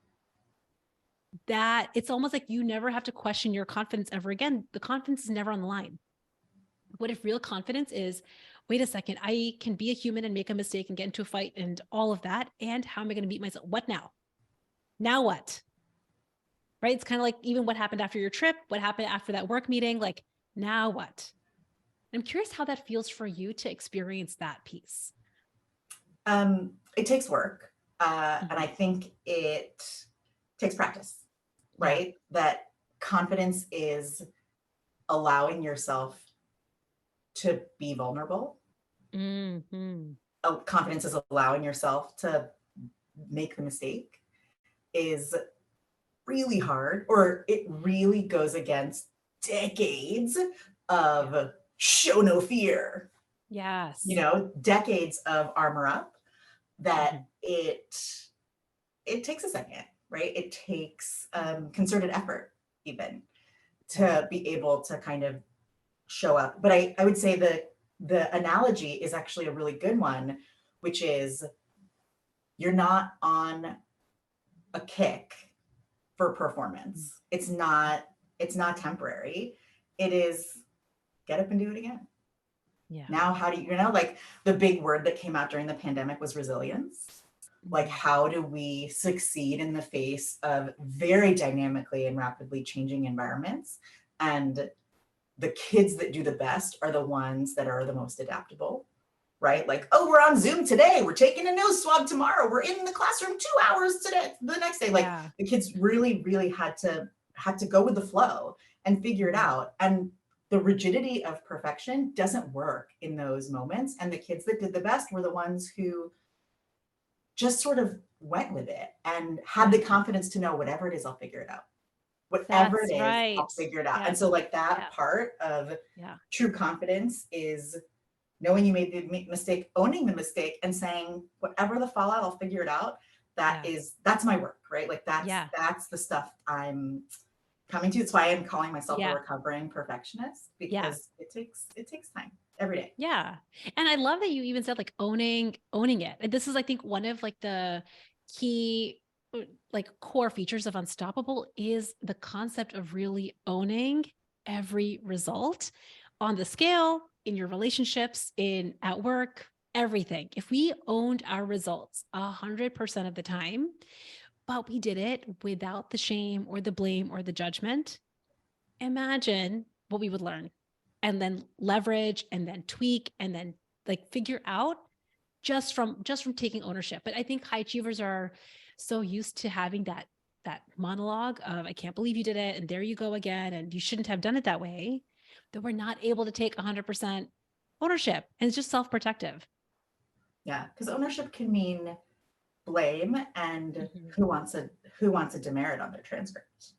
That it's almost like you never have to question your confidence ever again. The confidence is never on the line. What if real confidence is, wait a second, I can be a human and make a mistake and get into a fight and all of that. And how am I going to meet myself? What now? Now what? Right? It's kind of like even what happened after your trip, what happened after that work meeting, like now what? I'm curious how that feels for you to experience that piece. It takes work. And I Mhm. think it takes practice, Yeah. right? That confidence is allowing yourself to be vulnerable. Hmm. Confidence is allowing yourself to make the mistake is really hard, or it really goes against decades Yeah. of show no fear, Yes. decades of armor up that Hmm. it takes a second, right? It takes concerted effort even Yeah. to be able to kind of show up. But I would say the analogy is actually a really good one, which is you're not on a kick for Mhm. performance. It's not temporary. It is get up and do it again. Yeah. Now, how do like the big word that came out during the pandemic was resilience. Like, Mhm. how do we succeed in the face of very dynamically and rapidly changing environments? And the kids that do the best are the ones that are the most adaptable, right? Like, oh, we're on Zoom today. We're taking a nose swab tomorrow. We're in the classroom 2 hours today, the next day. Like Yeah. the kids really, really had to go with the flow and figure it Mhm. out. And the rigidity of perfection doesn't work in those moments. And the kids that did the best were the ones who just sort of went with it and had Yeah. the confidence to know whatever it is, I'll figure it out. Whatever it That's is, right. I'll figure it out. Yeah. And so, like, Yeah. that part of Yeah. true confidence is knowing you made the mistake, owning the mistake, and saying, whatever the fallout, I'll figure it out. Yeah. That's my work, right? Like, that's Yeah. that's the stuff I'm coming to. It's why I'm calling myself a Yeah. recovering perfectionist Yeah. because it takes time every day. Yeah. And I love that you even said like owning it. And this is, I think, one of like the key like core features of Unstoppable is the concept of really owning every result on the scale, in your relationships, in at work, everything. If we owned our results 100% of the time, but we did it without the shame or the blame or the judgment, imagine what we would learn and then leverage and then tweak and then like figure out just from taking ownership. But I think high achievers are so used to having that that monologue of, I can't believe you did it. And there you go again. And you shouldn't have done it that way, that we're not able to take 100% ownership. And it's just self-protective. Yeah. Because ownership can mean blame and Mhm. who wants a demerit on their transcript.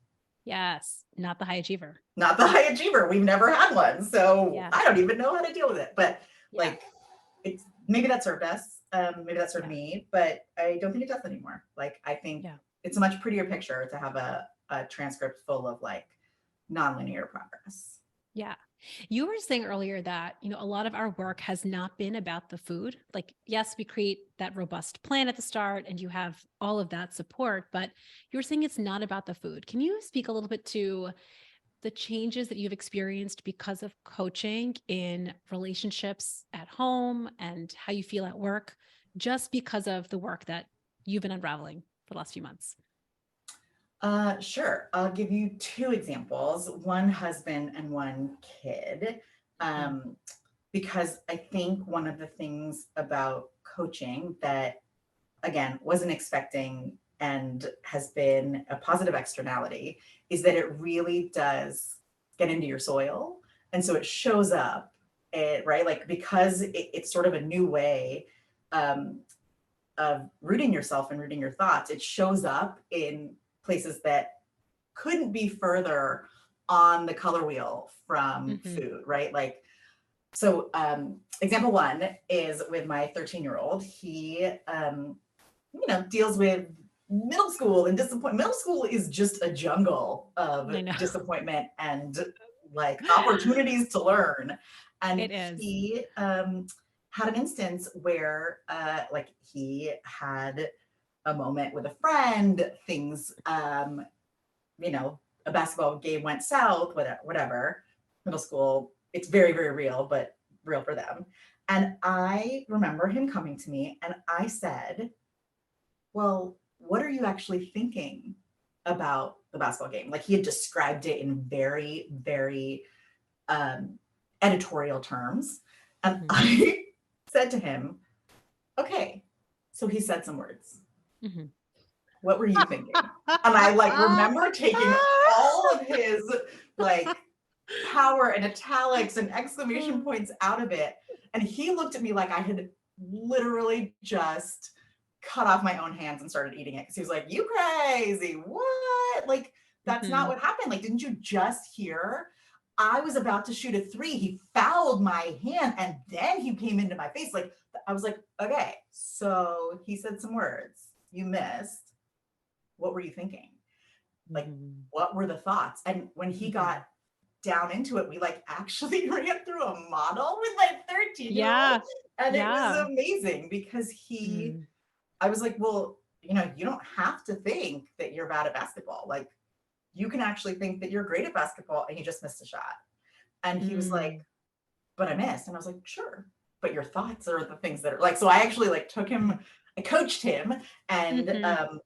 Yes. Not the high achiever. Not the high achiever. We've never had one. So Yeah. I don't even know how to deal with it. But Yeah. like, it's maybe that served us. Maybe that served Yeah. me, but I don't think it does anymore. Like, I think Yeah. it's a much prettier picture to have a transcript full of like nonlinear progress. Yeah. You were saying earlier that, a lot of our work has not been about the food. Like, yes, we create that robust plan at the start and you have all of that support, but you were saying it's not about the food. Can you speak a little bit to the changes that you've experienced because of coaching in relationships at home and how you feel at work, just because of the work that you've been unraveling for the last few months? Sure. I'll give you two examples, one husband and one kid. Mhm. Because I think one of the things about coaching that, again, wasn't expecting and has been a positive externality is that it really does get into your soil. And so it shows up, right? Like, because it's sort of a new way um, of rooting yourself and rooting your thoughts, it shows up in places that couldn't be further on the color wheel from Mhm. food, right? Like, so example one is with my 13-year-old. He, deals with middle school and disappointment. Middle school is just a jungle of I know. disappointment and like opportunities to learn. And It is. he had an instance where like he had a moment with a friend, things, a basketball game went south, whatever. Middle school, it's very, very real, but real for them. And I remember him coming to me and I said, well, what are you actually thinking about the basketball game? Like, he had described it in very, very um, editorial terms. And Mhm. I said to him, okay, so he said some words. Mhm. What were you thinking? And I like remember taking all of his like power and italics and exclamation points out of it. And he looked at me like I had literally just cut off my own hands and started eating it. Cause he was like, you crazy. What? Like, that's not Mhm. what happened. Like, didn't you just hear? I was about to shoot a three. He fouled my hand and then he came into my face. Like, I was like, okay, so he said some words. You missed. What were you thinking? Like, Mhm. what were the thoughts? And when he got Mhm. down into it, we like actually ran through a model with my 13-year-old. Yeah. And it was Yeah. amazing because Mm. I was like, well, you don't have to think that you're bad at basketball. Like, you can actually think that you're great at basketball and you just missed a shot. And he was like, Mm. but I missed. And I was like, sure. But your thoughts are the things that are like, so I actually like took him, I coached him and Mhm.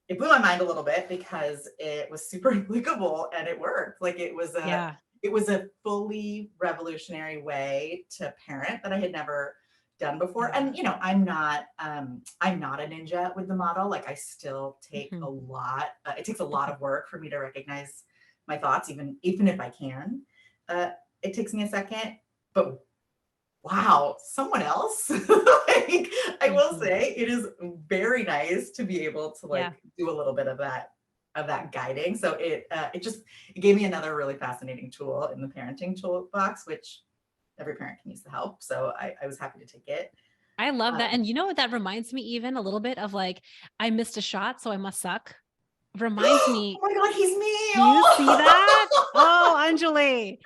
it blew my mind a little bit because it was super applicable and it worked. Like, Yeah. it was a fully revolutionary way to parent that I had never done before. Yeah. And I'm not a ninja with the model. Like, I still take a Mhm. lot. It takes a lot Mhm. of work for me to recognize my thoughts, even if I can. Uh, it takes me a second, but wow, someone else. Like, I will Mhm. say it is very nice to be able to Yeah. like do a little bit of that guiding. So it gave me another really fascinating tool in the parenting toolbox, which every parent can use the help. So I was happy to take it. I love that. Um, And you know what that reminds me even a little bit of, like, I missed a shot, so I must suck. Reminds oh me, my god, he's me. do you see Oh. that? Oh, Anjali.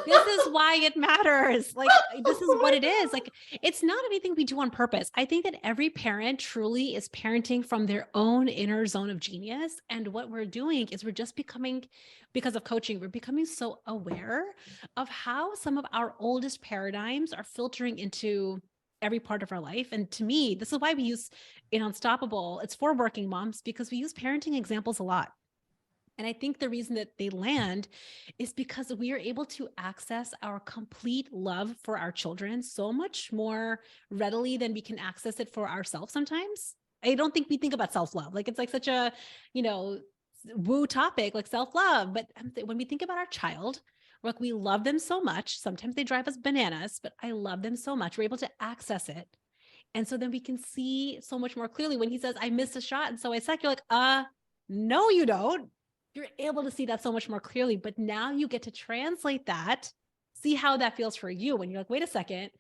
This is why it matters. Like, this is Oh what my it is. Like, it's not anything we do on purpose. I think that every parent truly is parenting from their own inner zone of genius. And what we're doing is we're just becoming, because of coaching, we're becoming so aware of how some of our oldest paradigms are filtering into every part of our life. And to me, this is why we use in Unstoppable, it's for working moms, because we use parenting examples a lot. And I think the reason that they land is because we are able to access our complete love for our children so much more readily than we can access it for ourselves sometimes. I don't think we think about self-love. Like, it's like such a, you know, woo topic like self-love. But when we think about our child, like we love them so much. Sometimes they drive us bananas, but I love them so much. We're able to access it. And so then we can see so much more clearly when he says, I missed a shot. And so I suck. You're like, no, you don't. You're able to see that so much more clearly. But now you get to translate that, see how that feels for you when you're like, wait a second,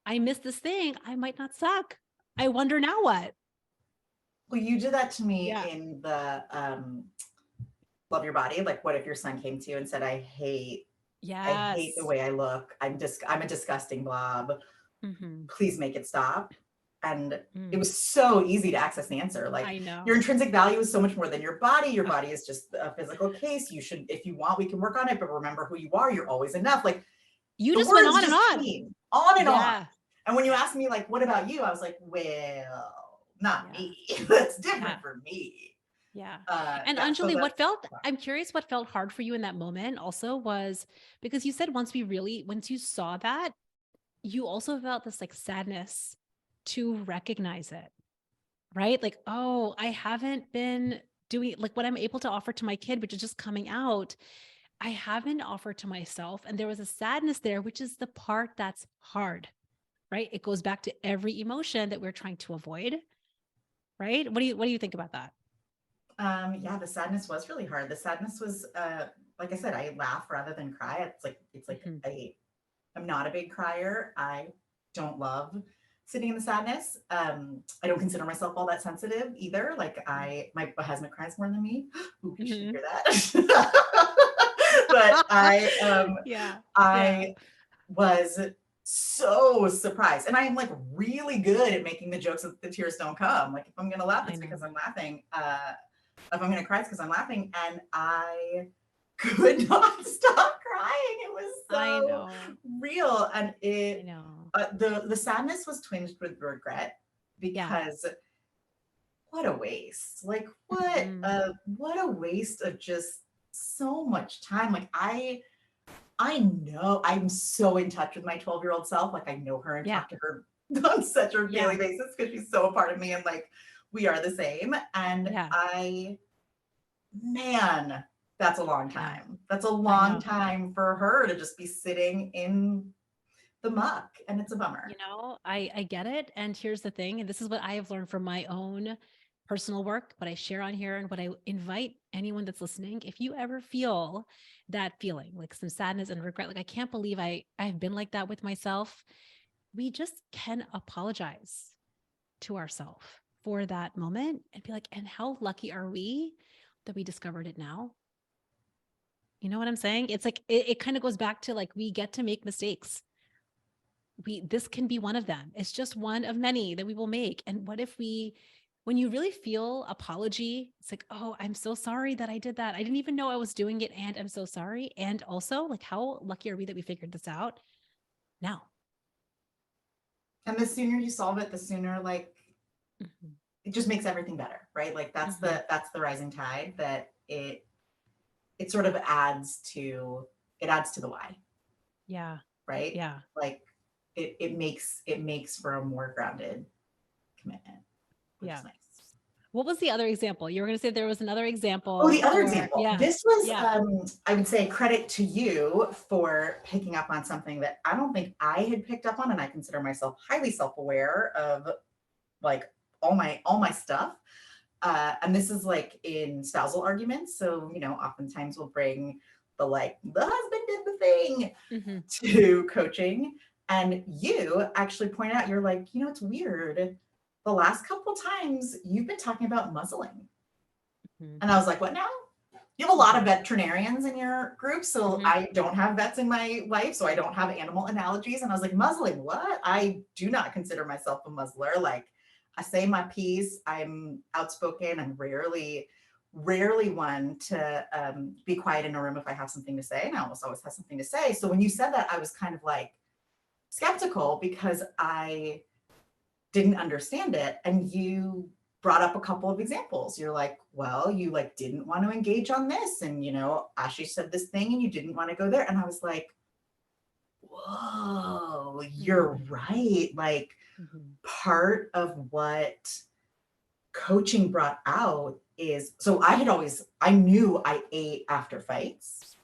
I missed this thing. I might not suck. I wonder now what. Well, you did that to me Yeah. in the Love Your Body. Like, what if your son came to you and said, I hate Yes. the way I look. I'm a disgusting blob. Mm-hmm. Please make it stop. And it Mm. was so easy to access the answer. Like, I know. your intrinsic value is so much more than your body. Your body is just a physical case. You should, if you want, we can work on it, but remember who you are. You're always enough. Like, You the just went words on and just on. came on and on. Yeah. And when you asked me, like, what about you? I was like, well, not Yeah. me. That's different Yeah. for me. Yeah. And So Anjali, that's I'm curious what felt hard for you in that moment also was because you said once you saw that, you also felt this like sadness to recognize it, right? Like, oh, I haven't been doing like what I'm able to offer to my kid, which is just coming out. I haven't offered to myself. And there was a sadness there, which is the part that's hard, right? It goes back to every emotion that we're trying to avoid, right? What do you think about that? yeah, the sadness was really hard. The sadness was, like I said, I laugh rather than cry. It's like Mhm. I'm not a big crier. I don't love sitting in the sadness. I don't consider myself all that sensitive either. Like my husband cries more than me. Ooh, you should Mhm. hear that. But Yeah. Yeah. I was so surprised. And I'm like really good at making the jokes that the tears don't come. Like if I'm gonna laugh, I it's know. because I'm laughing. If I'm gonna cry, it's because I'm laughing. And I could not stop crying. It was I so know. real. And I know. the sadness was tinged with regret Yeah. because what a waste. Like Mhm. what a waste of just so much time. Like I know I'm so in touch with my 12-year-old self. Like I know her and Yeah. talk to her on such a daily Yeah. basis because she's so a part of me and like we are the same. And Yeah. man, that's a long Yeah. time. That's a I long know. time for her to just be sitting in the muck. And it's a bummer. I get it. And here's the thing, and this is what I have learned from my own personal work, what I share on here and what I invite anyone that's listening, if you ever feel that feeling, like some sadness and regret, like I can't believe I've been like that with myself, we just can apologize to ourselves for that moment and be like, and how lucky are we that we discovered it now? You know what I'm saying? It's like it kind of goes back to like we get to make mistakes. This can be one of them. It's just one of many that we will make. And what if we when you really feel apology, it's like, oh, I'm so sorry that I did that. I didn't even know I was doing it. And I'm so sorry. And also, like, how lucky are we that we figured this out now? And the sooner you solve it, the sooner like Mhm. it just makes everything better, right? Like Mhm. that's the rising tide that it sort of adds to the why, Yeah. right? Yeah. Like it makes for a more grounded commitment, which Yeah. is nice. What was the other example? You were going to say there was another Oh, the example other for, example. yeah. This was, Yeah. I would say, credit to you for picking up on something that I don't think I had picked up on, and I consider myself highly self-aware of, like all my stuff. And this is like in spousal arguments. So oftentimes we'll bring the husband did the thing Hmm. to coaching, and you actually point out you're like, it's weird. The last couple times you've been talking about muzzling. Hmm. And I was like, what now? You have a lot of veterinarians in your group. So Hmm. I don't have vets in my life. So I don't have animal analogies. And I was like, muzzling, what? I do not consider myself a muzzler. Like I say my piece, I'm outspoken. I'm rarely one to be quiet in a room if I have something to say. And I almost always have something to say. So when you said that, I was kind of like skeptical because I didn't understand it. And you brought up a couple of examples. You're like, well, you like didn't want to engage on this. And Ashley said this thing and you didn't want to go there. And I was like, whoa, you're Hmm. right. Like Hmm. part of what coaching brought out is, so I knew I ate after fights,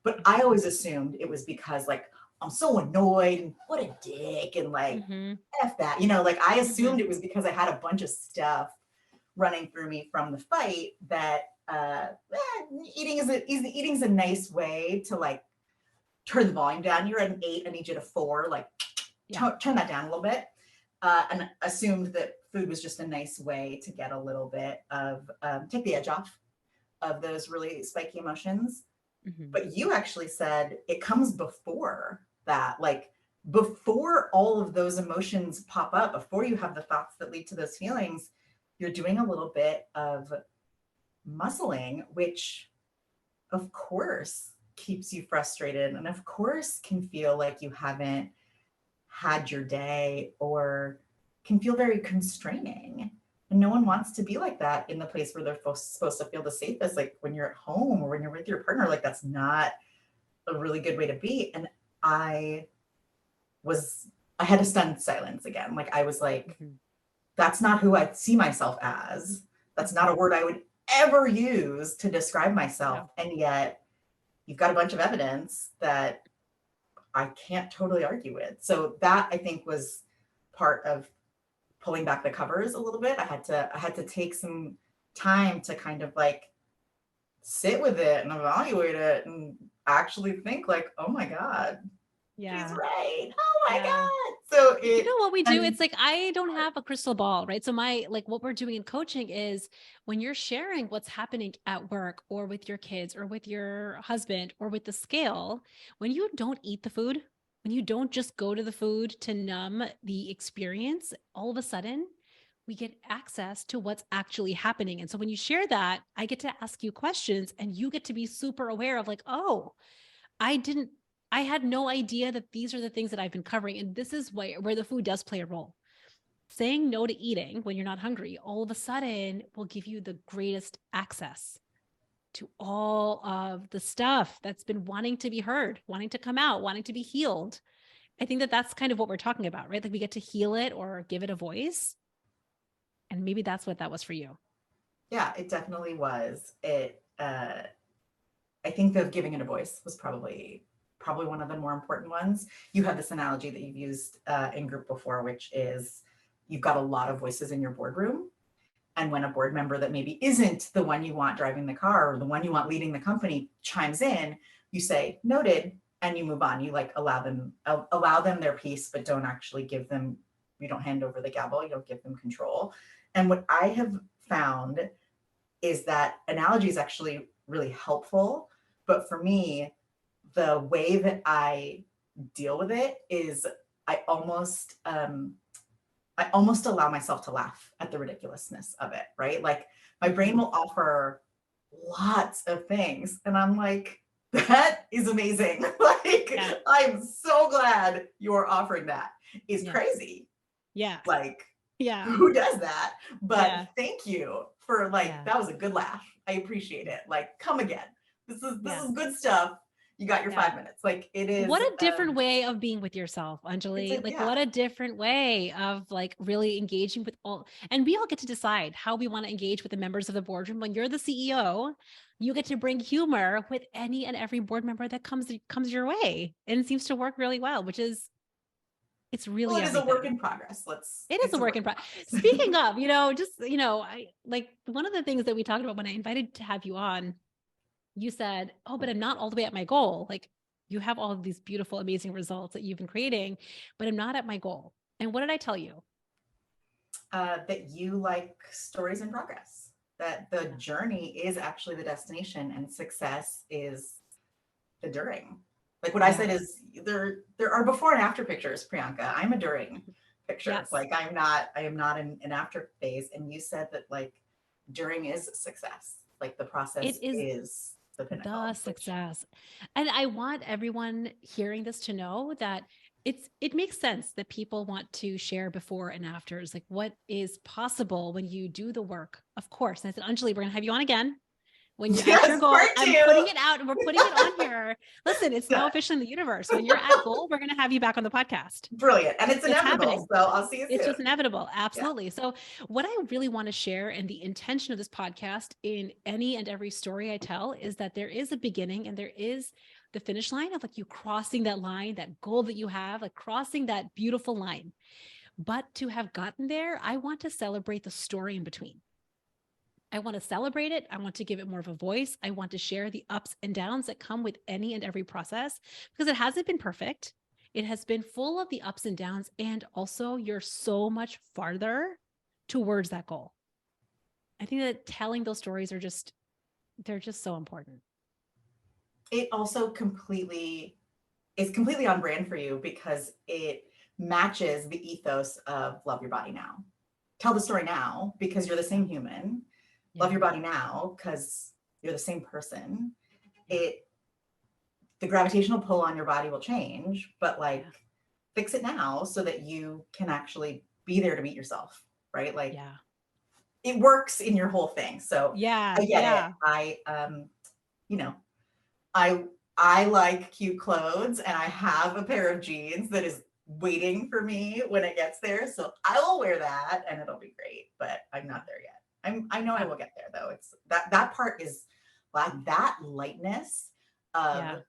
but I always assumed it was because like I'm so annoyed and what a dick and like Mm-hmm. F that, like I Mm-hmm. assumed it was because I had a bunch of stuff running through me from the fight that eating is a nice way to like turn the volume down. You're at an 8, I need you to 4, like Yeah. turn that down a little bit. And assumed that food was just a nice way to get a little bit of take the edge off of those really spiky emotions. Mm-hmm. But you actually said it comes before that, like before all of those emotions pop up, before you have the thoughts that lead to those feelings, you're doing a little bit of muscling, which of course keeps you frustrated and of course can feel like you haven't had your day or can feel very constraining. And no one wants to be like that in the place where they're supposed to feel the safest. Like when you're at home or when you're with your partner, like that's not a really good way to be. And I was, I had a stunned silence again. Like I was like, Mm-hmm. that's not who I see myself as. That's not a word I would ever use to describe myself. No. And yet you've got a bunch of evidence that I can't totally argue with. So that I think was part of pulling back the covers a little bit. I had to take some time to kind of like sit with it and evaluate it and actually think like, oh my God, she's Yeah. right. Oh my Yeah. God. So You it know what we do? and It's like, I don't have a crystal ball, right? So like what we're doing in coaching is when you're sharing what's happening at work or with your kids or with your husband or with the scale, when you don't eat the food, when you don't just go to the food to numb the experience, all of a sudden we get access to what's actually happening. And so when you share that, I get to ask you questions and you get to be super aware of like, oh, I didn't, I had no idea that these are the things that I've been covering. And this is where the food does play a role. Saying no to eating when you're not hungry, all of a sudden will give you the greatest access to all of the stuff that's been wanting to be heard, wanting to come out, wanting to be healed. I think that that's kind of what we're talking about, right? Like we get to heal it or give it a voice. And maybe that's what that was for you. yeah, it definitely was. I think that giving it a voice was probably one of the more important ones. You had this analogy that you've used in group before, which is you've got a lot of voices in your boardroom. And when a board member that maybe isn't the one you want driving the car or the one you want leading the company chimes in, you say noted, and you move on. You like allow them their piece, but don't actually give them. You don't hand over the gavel. You don't give them control. And what I have found is that analogy is actually really helpful. But for me, the way that I deal with it is I almost I almost allow myself to laugh at the ridiculousness of it, right? Like my brain will offer lots of things and I'm like, that is amazing. Like Yeah. I'm so glad you're offering that. It's Yeah. crazy. Yeah. Like Yeah. who does that? But Yeah. thank you for like Yeah. that was a good laugh. I appreciate it. Like come again. This Yeah. is good stuff. You got your Yeah. 5 minutes. Like it is What a different way of being with yourself, it's Anjali. a Like yeah. what a different way of like really engaging with all, and we all get to decide how we want to engage with the members of the boardroom. When you're the CEO, you get to bring humor with any and every board member that comes your way. And it seems to work really well, which is it's Well, really it is a work everything. in progress. It is It's a a work work in in progress. progress. Speaking of, I like one of the things that we talked about when I invited to have you on, you said, oh, but I'm not all the way at my goal. Like you have all of these beautiful, amazing results that you've been creating, but I'm not at my goal. And what did I tell you? That you like stories in progress, that the Yeah. journey is actually the destination and success is the during. Like what I said Yeah. is there are before and after pictures, Priyanka. I'm a during picture. Yes. Like I am not in an after phase. And you said that like during is success. Like the It process is is the the pinnacle, which success. And I want everyone hearing this to know that it makes sense that people want to share before and afters, like what is possible when you do the work. Of course. And I said, Anjali, we're going to have you on again. When you're at Yes, your goal, part I'm two. putting it out and we're putting it on here. Listen, it's now Done. officially in the universe. When you're at goal, we're going to have you back on the podcast. Brilliant. And it's It's inevitable. happening. So I'll see you It's soon. just inevitable. Yeah. Absolutely. So what I really want to share and the intention of this podcast in any and every story I tell is that there is a beginning and there is the finish line of like you crossing that line, that goal that you have, like crossing that beautiful line. But to have gotten there, I want to celebrate the story in between. I want to celebrate it. I want to give it more of a voice. I want to share the ups and downs that come with any and every process because it hasn't been perfect. It has been full of the ups and downs. And also, you're so much farther towards that goal. I think that telling those stories they're just so important. It also is completely on brand for you because it matches the ethos of love your body now. Tell the story now because you're the same human. Yeah. Love your body now because you're the same person. Yeah. The gravitational pull on your body will change, but like fix it now so that you can actually be there to meet yourself, right? Like it works in your whole thing. So I get it. I like cute clothes and I have a pair of jeans that is waiting for me when it gets there. So I will wear that and it'll be great, but I'm not there yet. I know I will get there though. It's that part is like that lightness of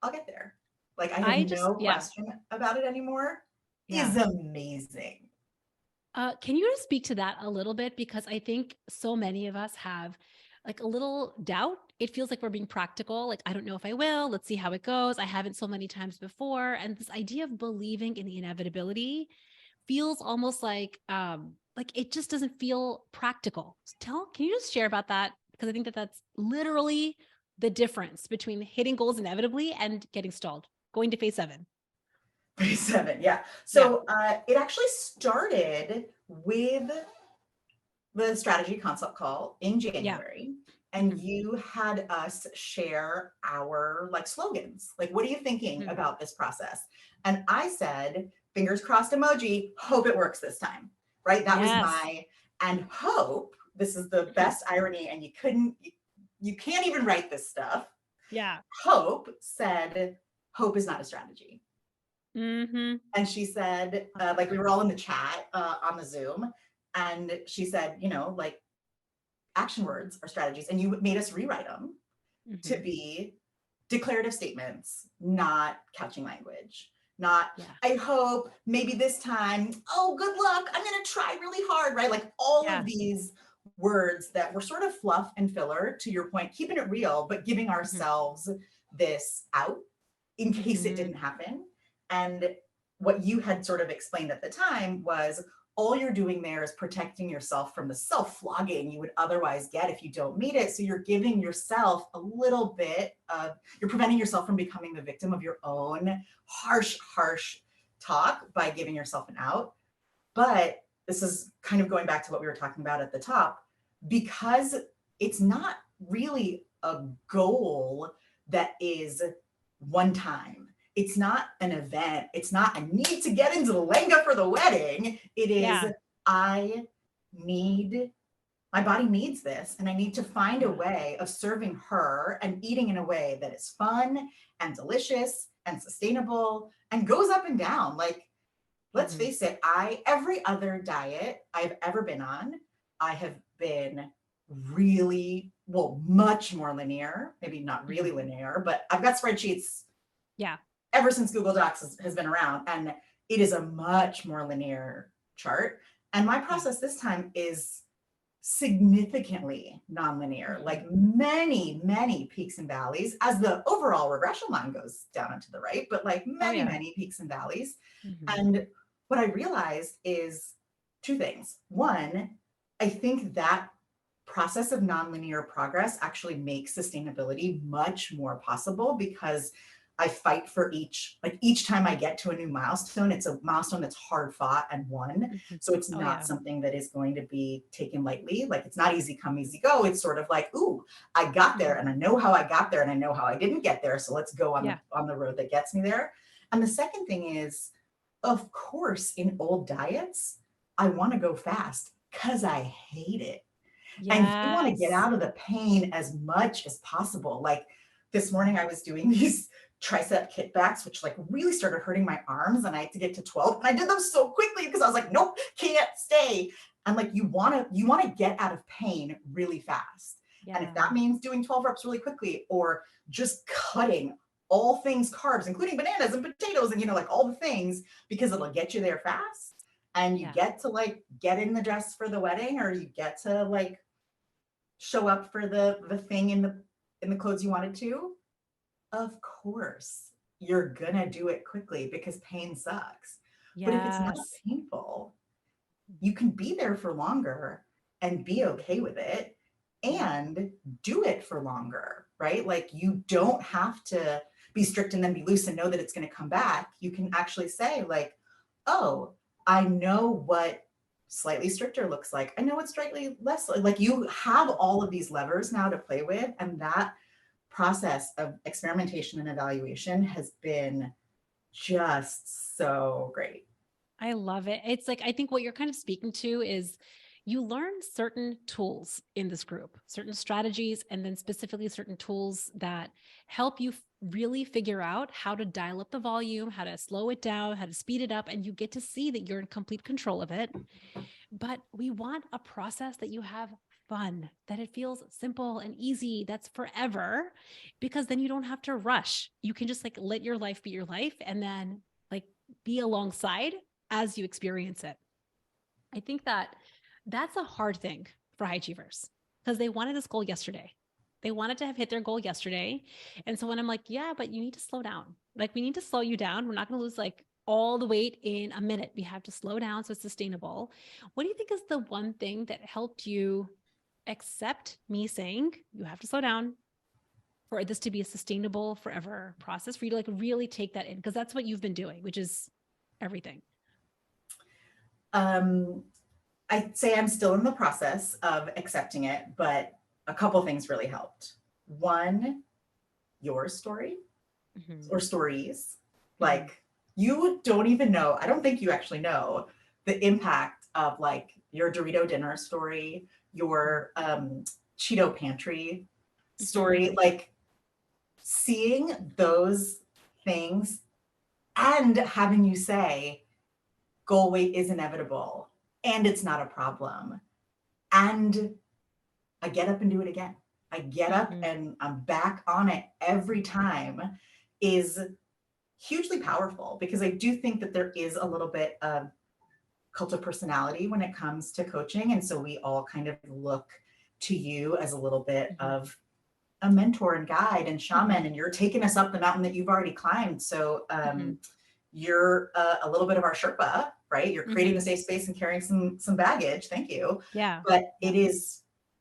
I'll get there. Like I have no question about it anymore. Is amazing. Can you just speak to that a little bit? Because I think so many of us have like a little doubt. It feels like we're being practical. Like, I don't know if I will, let's see how it goes. I haven't so many times before. And this idea of believing in the inevitability feels almost like it just doesn't feel practical. Can you just share about that? Because I think that that's literally the difference between hitting goals inevitably and getting stalled, going to phase 7. Phase 7, yeah. So it actually started with the strategy consult call in January. And you had us share our like slogans. Like, what are you thinking about this process? And I said, fingers crossed emoji, hope it works this time, right? That was and hope, this is the best irony. And you can't even write this stuff. Yeah. Hope said, hope is not a strategy. Mm-hmm. And she said, like we were all in the chat on the Zoom. And she said, like, action words are strategies, and you made us rewrite them to be declarative statements, not couching language, not I hope, maybe this time, oh, good luck, I'm going to try really hard, right? Like all of these words that were sort of fluff and filler, to your point, keeping it real, but giving ourselves this out in case it didn't happen. And what you had sort of explained at the time was all you're doing there is protecting yourself from the self-flogging you would otherwise get if you don't meet it. So you're giving yourself a little bit of, you're preventing yourself from becoming the victim of your own harsh talk by giving yourself an out. But this is kind of going back to what we were talking about at the top, because it's not really a goal that is one time. It's not an event. It's not, I need to get into the lehenga for the wedding. It is, my body needs this, and I need to find a way of serving her and eating in a way that is fun and delicious and sustainable and goes up and down. Like, let's face it, every other diet I've ever been on, I have been really, much more linear, maybe not really linear, but I've got spreadsheets. Yeah. Ever since Google Docs has been around, and it is a much more linear chart. And my process this time is significantly nonlinear, like many peaks and valleys as the overall regression line goes down and to the right, but like many peaks and valleys. And what I realized is 2 things. One, I think that process of nonlinear progress actually makes sustainability much more possible because I fight for each time I get to a new milestone, it's a milestone that's hard fought and won. So it's not something that is going to be taken lightly. Like, it's not easy come, easy go. It's sort of like, ooh, I got there and I know how I got there and I know how I didn't get there. So let's go on the road that gets me there. And the second thing is, of course, in old diets, I want to go fast because I hate it. And you want to get Yes. out of the pain as much as possible. Like this morning, I was doing these tricep kickbacks, which like really started hurting my arms, and I had to get to 12. And I did them so quickly because I was like, nope, can't stay. And like you want to get out of pain really fast. And if Yeah. that means doing 12 reps really quickly, or just cutting all things carbs, including bananas and potatoes and like all the things, because it'll get you there fast, and you Yeah. get to like get in the dress for the wedding, or you get to like show up for the thing in the clothes you wanted to, of course you're gonna do it quickly because pain sucks. But if it's not Yes. painful, you can be there for longer and be okay with it Yeah. and do it for longer, right? Like you don't have to be strict and then be loose and know that it's going to come back. You can actually say like, oh, I know what slightly stricter looks like. I know what slightly less, like you have all of these levers now to play with. And that process of experimentation and evaluation has been just so great. I love it. It's like, I think what you're kind of speaking to is you learn certain tools in this group, certain strategies, and then specifically certain tools that help you really figure out how to dial up the volume, how to slow it down, how to speed it up. And you get to see that you're in complete control of it. But we want a process that you have fun, that it feels simple and easy, that's forever, because then you don't have to rush. You can just like let your life be your life and then like be alongside as you experience it. I think that that's a hard thing for high achievers because they wanted this goal yesterday. They wanted to have hit their goal yesterday. And so when I'm like, yeah, but you need to slow down. Like we need to slow you down. We're not going to lose like all the weight in a minute. We have to slow down so it's sustainable. What do you think is the one thing that helped you accept me saying you have to slow down for this to be a sustainable forever process for you to like really take that in? Because that's what you've been doing, which is everything. Um, I'd say I'm still in the process of accepting it, but a couple things really helped. One, your story Mhm. or stories. Mhm. Like, you don't even know, I don't think you actually know the impact of like your Dorito dinner story, Mhm. your Cheeto pantry Mhm. story. Like, seeing those things and having you say, goal weight is inevitable and it's not a problem. And I get up and do it again. I get up Mhm. and I'm back on it every time, is hugely powerful, because I do think that there is a little bit of cult of personality when it comes to coaching. And so we all kind of look to you as a little bit Mhm. of a mentor and guide and shaman, Mhm. and you're taking us up the mountain that you've already climbed. So Mhm. you're a little bit of our Sherpa, right? You're creating the Mhm. safe space and carrying some baggage. Thank you. Yeah. But Yeah.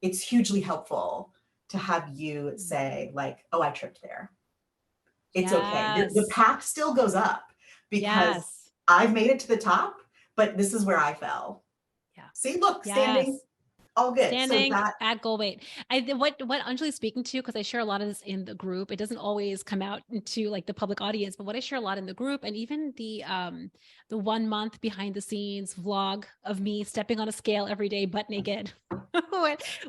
it's hugely helpful to have you Mhm. say like, oh, I tripped there. It's okay. The Yes. path still goes up because Yes. I've made it to the top, but this is where I fell. Yeah. See, look, standing, Yes. all good. So Standing that, at goal weight. What Anjali's speaking to, because I share a lot of this in the group. It doesn't always come out into like the public audience, but what I share a lot in the group and even the 1 month behind the scenes vlog of me stepping on a scale every day butt naked,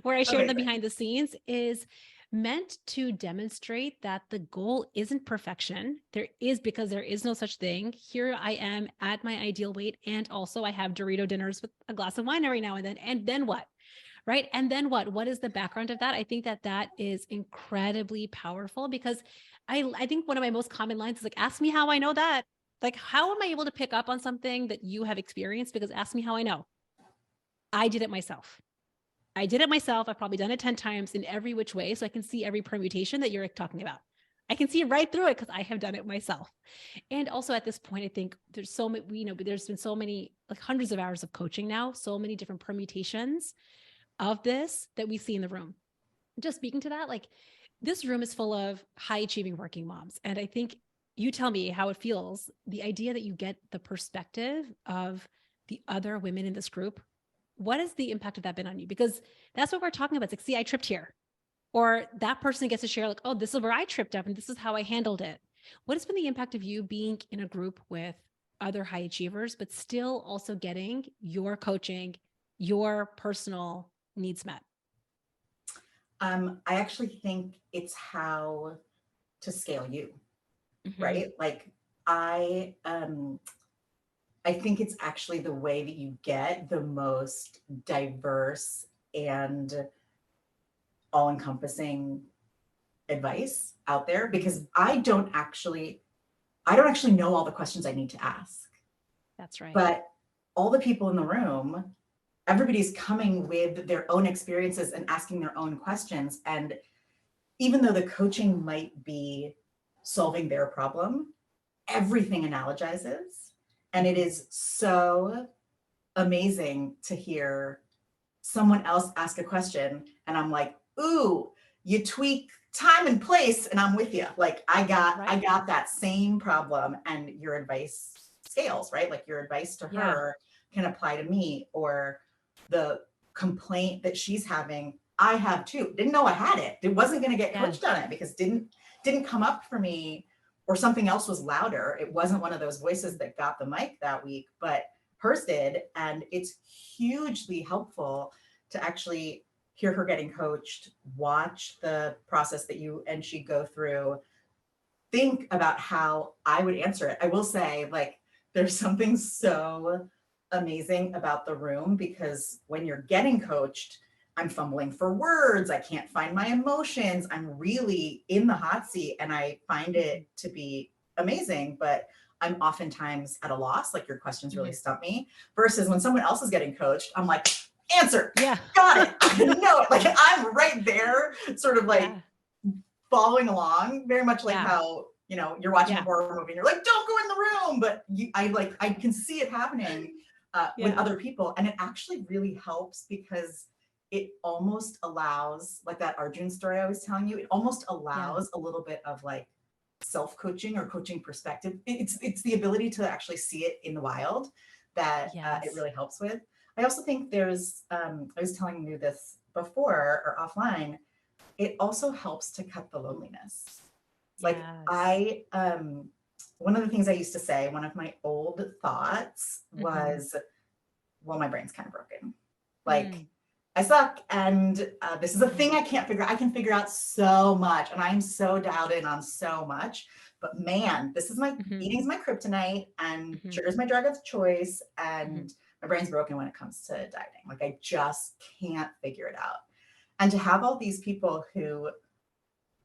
where I share the amazing. behind the scenes is meant to demonstrate that the goal isn't perfection. There is, because there is no such thing. Here I am at my ideal weight. And also I have Dorito dinners with a glass of wine every now and then. And then what? Right. And then what? What is the background of that? I think that that is incredibly powerful because I think one of my most common lines is like, ask me how I know that. Like, how am I able to pick up on something that you have experienced? Because ask me how I know. I did it myself. I did it myself. I've probably done it 10 times in every which way. So I can see every permutation that you're talking about. I can see right through it because I have done it myself. And also at this point, I think there's so many, but there's been so many, like hundreds of hours of coaching now, so many different permutations of this that we see in the room. Just speaking to that, like this room is full of high achieving working moms. And I think you tell me how it feels. The idea that you get the perspective of the other women in this group, what has the impact of that been on you? Because that's what we're talking about. It's like, see, I tripped here. Or that person gets to share, like, oh, this is where I tripped up and this is how I handled it. What has been the impact of you being in a group with other high achievers, but still also getting your coaching, your personal needs met? I actually think it's how to scale you, Mm-hmm. right? Like I um I think it's actually the way that you get the most diverse and all-encompassing advice out there, because I don't actually know all the questions I need to ask. That's right. But all the people in the room, everybody's coming with their own experiences and asking their own questions. And even though the coaching might be solving their problem, everything analogizes. And it is so amazing to hear someone else ask a question and I'm like, ooh, you tweak time and place and I'm with you. Like I Right. got that same problem and your advice scales, right? Like your advice to Yeah. her can apply to me, or the complaint that she's having, I have too. Didn't know I had it. It wasn't going to get Yes. coached on it because didn't come up for me, or something else was louder. It wasn't one of those voices that got the mic that week, but hers did. And it's hugely helpful to actually hear her getting coached, watch the process that you and she go through, think about how I would answer it. I will say, like, there's something so amazing about the room, because when you're getting coached, I'm fumbling for words. I can't find my emotions. I'm really in the hot seat and I find it to be amazing, but I'm oftentimes at a loss. Like, your questions really Mm-hmm. stump me. Versus when someone else is getting coached, I'm like, answer, Yeah. got it. I know it. Like, I'm right there, sort of like Yeah. following along, very much like Yeah. how, you're watching a Yeah. horror movie and you're like, don't go in the room. But I can see it happening with Yeah. other people. And it actually really helps, because it almost allows, like that Arjun story I was telling you, it almost Yeah. allows a little bit of like self-coaching or coaching perspective. It's the ability to actually see it in the wild that it Yes. really helps with. I also think there's, I was telling you this before or offline, it also helps to cut the loneliness. Like Yes. one of the things I used to say, one of my old thoughts Mm-hmm. was, well, my brain's kind of broken. Like, Mm. I suck, and this is a Mm-hmm. thing I can't figure out. I can figure out so much, and I'm so dialed in on so much. But man, this is my Mm-hmm. eating's my kryptonite, and Mm-hmm. sugar's my drug of choice, Mm-hmm. and my brain's broken when it comes to dieting. Like, I just can't figure it out. And to have all these people who,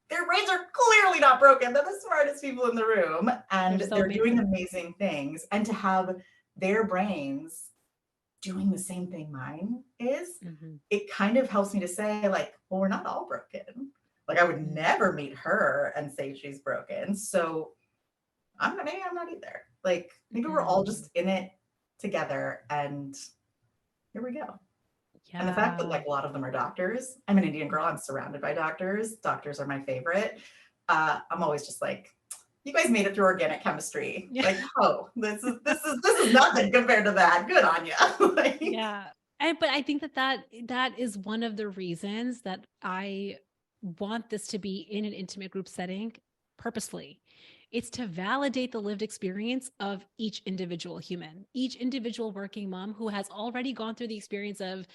their brains are clearly not broken, they're the smartest people in the room, They're and so they're doing amazing. amazing things, and to have their brains doing the same thing mine is, Mm-hmm. it kind of helps me to say, like, well, we're not all broken. Like, I would Mm. never meet her and say she's broken. So maybe I'm not either. Like, maybe we're all Mm. just in it together, and here we go. And the fact that, Yeah. like, a lot of them are doctors. I'm an Indian girl. I'm surrounded by doctors. Doctors are my favorite. I'm always just like, you guys made it through organic chemistry. Yeah. Like, oh, this is nothing compared to that. Good on you. Like, Yeah. But I think that is one of the reasons that I want this to be in an intimate group setting purposefully. It's to validate the lived experience of each individual human, each individual working mom who has already gone through the experience of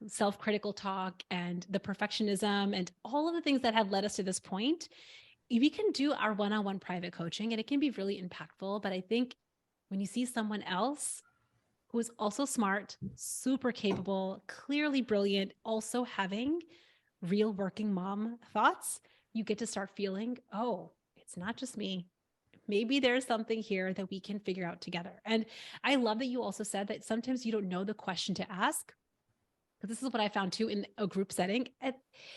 self-critical talk and the perfectionism and all of the things that have led us to this point. We can do our one-on-one private coaching and it can be really impactful. But I think when you see someone else who is also smart, super capable, clearly brilliant, also having real working mom thoughts, you get to start feeling, oh, it's not just me. Maybe there's something here that we can figure out together. And I love that you also said that sometimes you don't know the question to ask. Because this is what I found too in a group setting.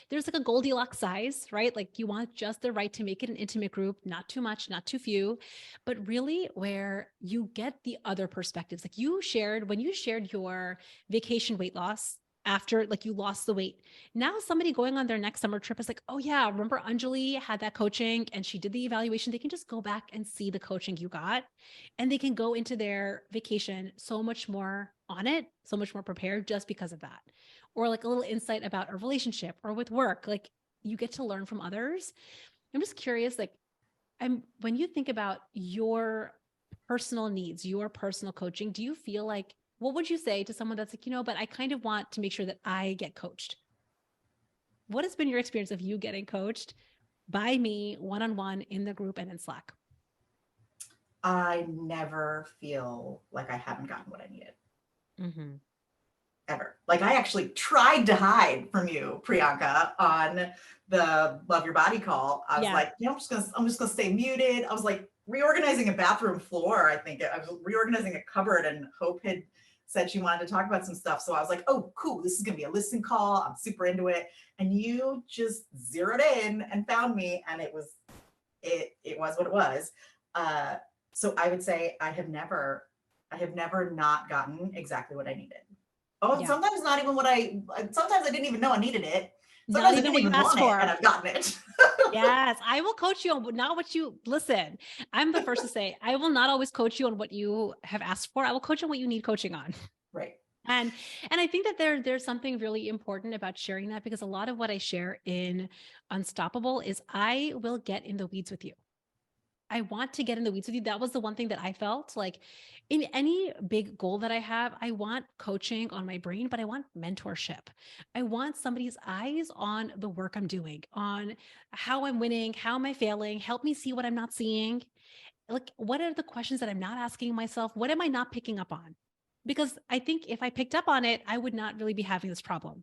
There's like a Goldilocks size, right? Like you want just the right to make it an intimate group, not too much, not too few, but really where you get the other perspectives. Like when you shared your vacation weight loss after like you lost the weight. Now somebody going on their next summer trip is like, oh yeah, remember Anjali had that coaching and she did the evaluation. They can just go back and see the coaching you got and they can go into their vacation so much more on it, so much more prepared just because of that. Or like a little insight about a relationship or with work, like you get to learn from others. I'm just curious, like when you think about your personal needs, your personal coaching, do you feel like, what would you say to someone that's like, but I kind of want to make sure that I get coached? what has been your experience of you getting coached by me one-on-one in the group and in Slack? I never feel like I haven't gotten what I needed. Mm-hmm. Ever. Like I actually tried to hide from you, Priyanka, on the Love Your Body call. I was like, I'm just gonna stay muted. I was like reorganizing a bathroom floor. I think I was reorganizing a cupboard, and Hope had said she wanted to talk about some stuff. So I was like, oh, cool, this is gonna be a listen call. I'm super into it. And you just zeroed in and found me, and it was what it was. So I would say I have never not gotten exactly what I needed. Oh, and sometimes not even sometimes I didn't even know I needed it. Sometimes Not even what you asked for. And I've gotten it. Yes, I will coach you on not what you listen. I'm the first to say, I will not always coach you on what you have asked for. I will coach you on what you need coaching on. Right. And I think that there's something really important about sharing that, because a lot of what I share in Unstoppable is I will get in the weeds with you. I want to get in the weeds with you. That was the one thing that I felt like in any big goal that I have, I want coaching on my brain, but I want mentorship. I want somebody's eyes on the work I'm doing, on how I'm winning, how am I failing, help me see what I'm not seeing. Like, what are the questions that I'm not asking myself? What am I not picking up on? Because I think if I picked up on it, I would not really be having this problem.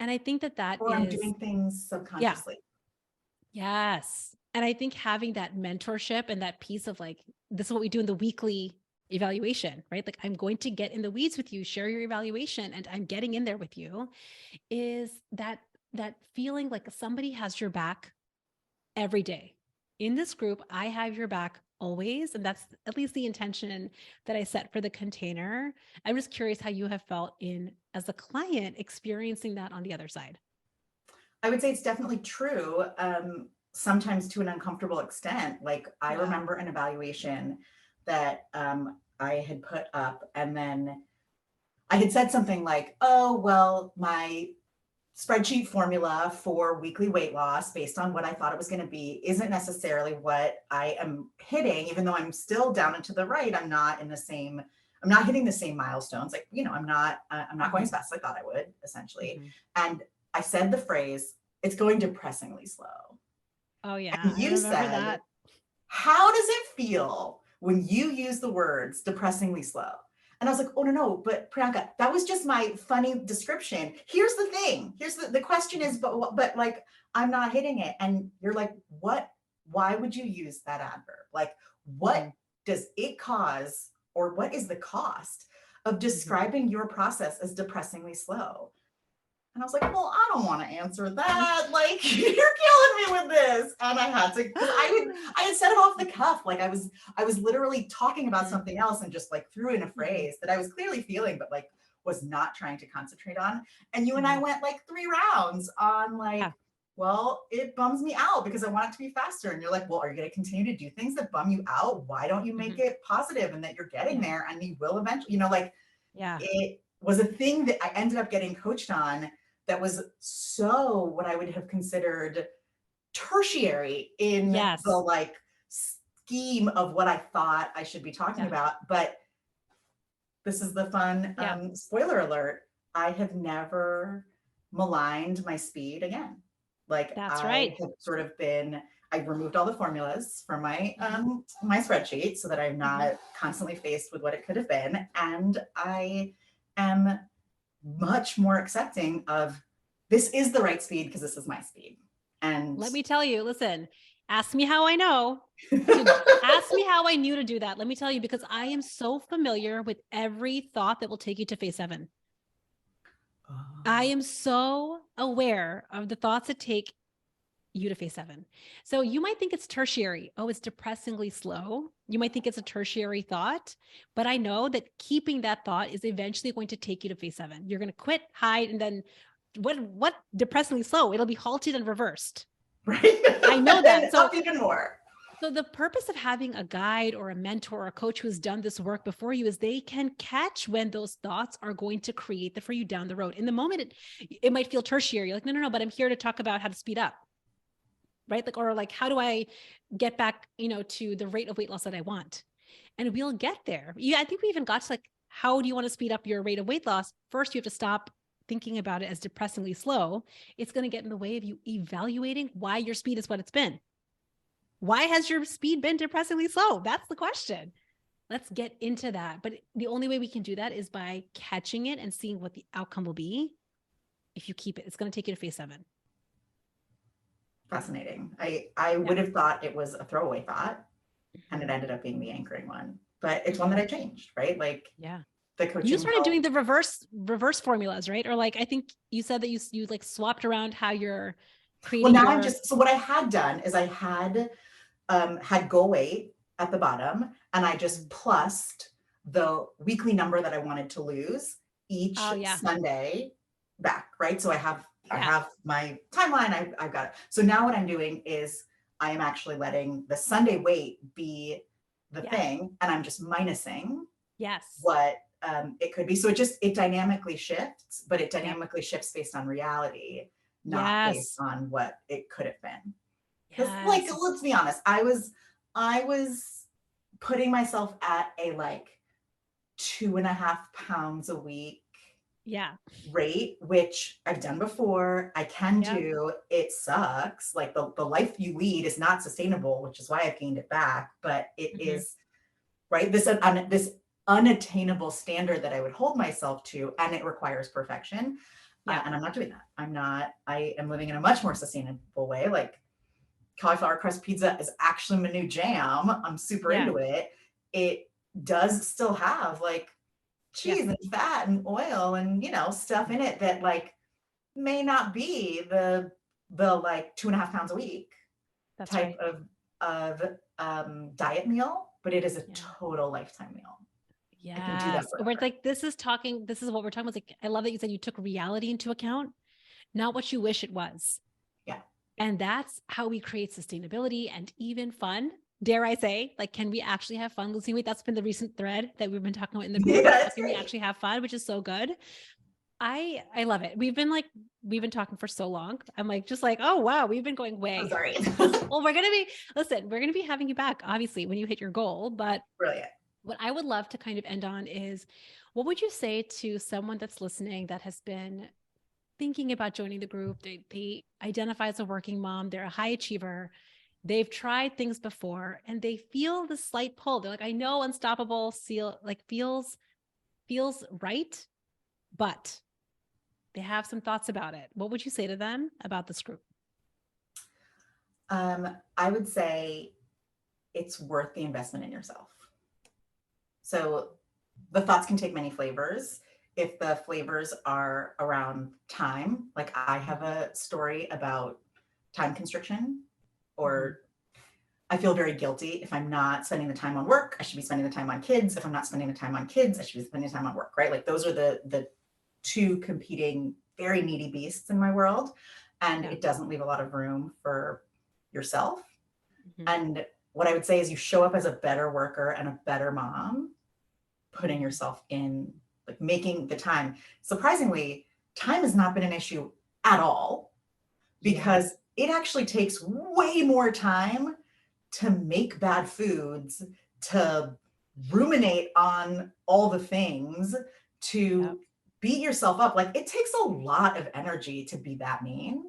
And I think that Or I'm is, doing things subconsciously. yes. And I think having that mentorship and that piece of like, this is what we do in the weekly evaluation, right? Like, I'm going to get in the weeds with you, share your evaluation, and I'm getting in there with you, is that feeling like somebody has your back every day. In this group, I have your back always. And that's at least the intention that I set for the container. I'm just curious how you have felt as a client experiencing that on the other side. I would say it's definitely true. Sometimes to an uncomfortable extent. Like I remember an evaluation that I had put up, and then I had said something like, oh, well, my spreadsheet formula for weekly weight loss based on what I thought it was going to be isn't necessarily what I am hitting, even though I'm still down and to the right. I'm not hitting the same milestones. Like, I'm not going as fast as I thought I would, essentially. Mm-hmm. And I said the phrase, it's going depressingly slow. Oh yeah. And you said, that. How does it feel when you use the words depressingly slow? And I was like, oh, no, but Priyanka, that was just my funny description. Here's the thing. Here's the question is, but like, I'm not hitting it. And you're like, what? Why would you use that adverb? Like, what does it cause, or what is the cost of describing your process as depressingly slow? And I was like, well, I don't want to answer that. Like, you're killing me with this. And I had to, because I had said it off the cuff. Like I was literally talking about something else and just like threw in a phrase that I was clearly feeling, but like was not trying to concentrate on. And you and I went like 3 rounds on like, well, it bums me out because I want it to be faster. And you're like, well, are you going to continue to do things that bum you out? Why don't you make it positive and that you're getting there and you will eventually, it was a thing that I ended up getting coached on that was so what I would have considered tertiary in the like scheme of what I thought I should be talking about. But this is the fun spoiler alert. I have never maligned my speed again. Like I have sort of I removed all the formulas from my my spreadsheet so that I'm not constantly faced with what it could have been. And I am much more accepting of this is the right speed because this is my speed. And let me tell you, listen, ask me how I know. Ask me how I knew to do that. Let me tell you, because I am so familiar with every thought that will take you to phase 7. I am so aware of the thoughts that take you to phase 7. So you might think it's tertiary. Oh, it's depressingly slow. You might think it's a tertiary thought, but I know that keeping that thought is eventually going to take you to phase 7. You're going to quit, hide, and then what depressingly slow? It'll be halted and reversed. Right. I know that. So even more. So the purpose of having a guide or a mentor or a coach who's done this work before you is they can catch when those thoughts are going to create for you down the road. In the moment, it might feel tertiary. You're like, no, but I'm here to talk about how to speed up. Right? Like, or like, how do I get back, to the rate of weight loss that I want? And we'll get there. I think we even got to like, how do you want to speed up your rate of weight loss? First, you have to stop thinking about it as depressingly slow, it's going to get in the way of you evaluating why your speed is what it's been. Why has your speed been depressingly slow? That's the question. Let's get into that. But the only way we can do that is by catching it and seeing what the outcome will be. If you keep it, it's going to take you to phase 7. Fascinating. I would have thought it was a throwaway thought, and it ended up being the anchoring one. But it's one that I changed, right? Like, the coaching. You started doing the reverse formulas, right? Or like, I think you said that you like swapped around how you're creating. Well, now so what I had done is I had goal weight at the bottom, and I just plussed the weekly number that I wanted to lose each Sunday back, right? So I have my timeline. I've got it. So now what I'm doing is I am actually letting the Sunday weight be the thing, and I'm just minusing what it could be. So it dynamically shifts, but it dynamically shifts based on reality, not based on what it could have been. Because like, let's be honest, I was putting myself at a like 2.5 pounds a week rate, which I've done before. I can do. It sucks. Like the life you lead is not sustainable, which is why I've gained it back. But it is right. This unattainable standard that I would hold myself to, and it requires perfection. And I'm not doing that. I am living in a much more sustainable way. Like, cauliflower crust pizza is actually my new jam. I'm super into it. It does still have like cheese and fat and oil and, stuff in it that like may not be the like 2.5 pounds a week type of diet meal, but it is a total lifetime meal. Yeah. We're like, this is what we're talking about. Like, I love that you said you took reality into account, not what you wish it was. Yeah. And that's how we create sustainability and even fun. Dare I say, like, can we actually have fun losing weight? That's been the recent thread that we've been talking about in the group. Can we actually have fun, which is so good. I love it. We've been talking for so long. I'm like, oh, wow, we've been going way. I'm sorry. Well, we're going to be having you back, obviously, when you hit your goal, but brilliant. What I would love to kind of end on is, what would you say to someone that's listening that has been thinking about joining the group? They identify as a working mom. They're a high achiever. They've tried things before and they feel the slight pull. They're like, I know Unstoppable feels right, but they have some thoughts about it. What would you say to them about this group? I would say it's worth the investment in yourself. So the thoughts can take many flavors. If the flavors are around time, like I have a story about time constriction, or I feel very guilty if I'm not spending the time on work. I should be spending the time on kids. If I'm not spending the time on kids, I should be spending time on work, right? Like those are the two competing, very needy beasts in my world. And it doesn't leave a lot of room for yourself. And what I would say is you show up as a better worker and a better mom, putting yourself in, like making the time. Surprisingly, time has not been an issue at all, because it actually takes way more time to make bad foods, to ruminate on all the things, to beat yourself up. Like it takes a lot of energy to be that mean.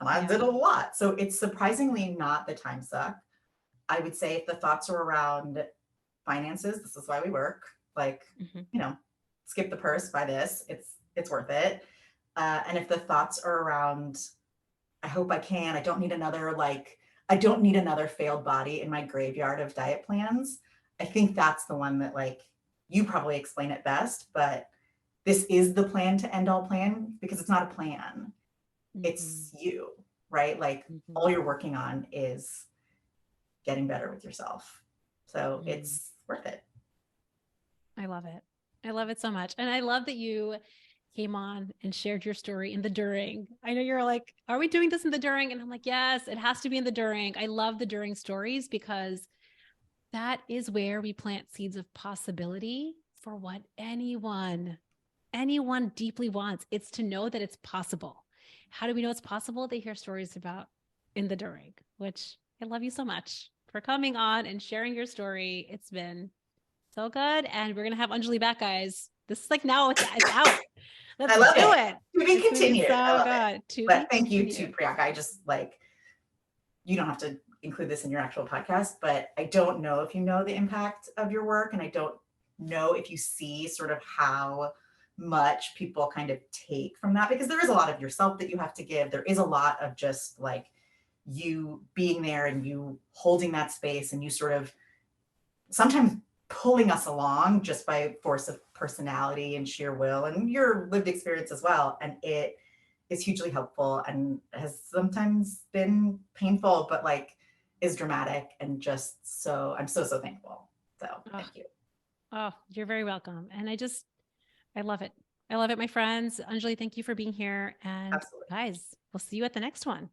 And I did a lot. So it's surprisingly not the time suck. I would say if the thoughts are around finances, this is why we work. Like, skip the purse, buy this. It's worth it. And if the thoughts are around, I hope I can, I don't need another failed body in my graveyard of diet plans. I think that's the one that like, you probably explain it best, but this is the plan to end all plan, because it's not a plan. It's you, right? Like all you're working on is getting better with yourself. So it's worth it. I love it. I love it so much. And I love that you came on and shared your story in the during. I know you're like, are we doing this in the during? And I'm like, yes, it has to be in the during. I love the during stories, because that is where we plant seeds of possibility for what anyone deeply wants. It's to know that it's possible. How do we know it's possible? They hear stories about in the during, which I love you so much for coming on and sharing your story. It's been so good. And we're going to have Anjali back, guys. This is like, now it's out. Let's I love do it. it. To be It's gonna be continued. I so love it. good. To But be thank you to continued. Priyanka. I just like, you don't have to include this in your actual podcast, but I don't know if you know the impact of your work. And I don't know if you see sort of how much people kind of take from that, because there is a lot of yourself that you have to give. There is a lot of just like you being there and you holding that space and you sort of sometimes pulling us along just by force of personality and sheer will and your lived experience as well. And it is hugely helpful and has sometimes been painful, but like is dramatic and just so I'm so, so thankful. So Oh, thank you. oh, you're very welcome. And I love it. I love it, my friends. Anjali, thank you for being here. And Absolutely. guys, we'll see you at the next one.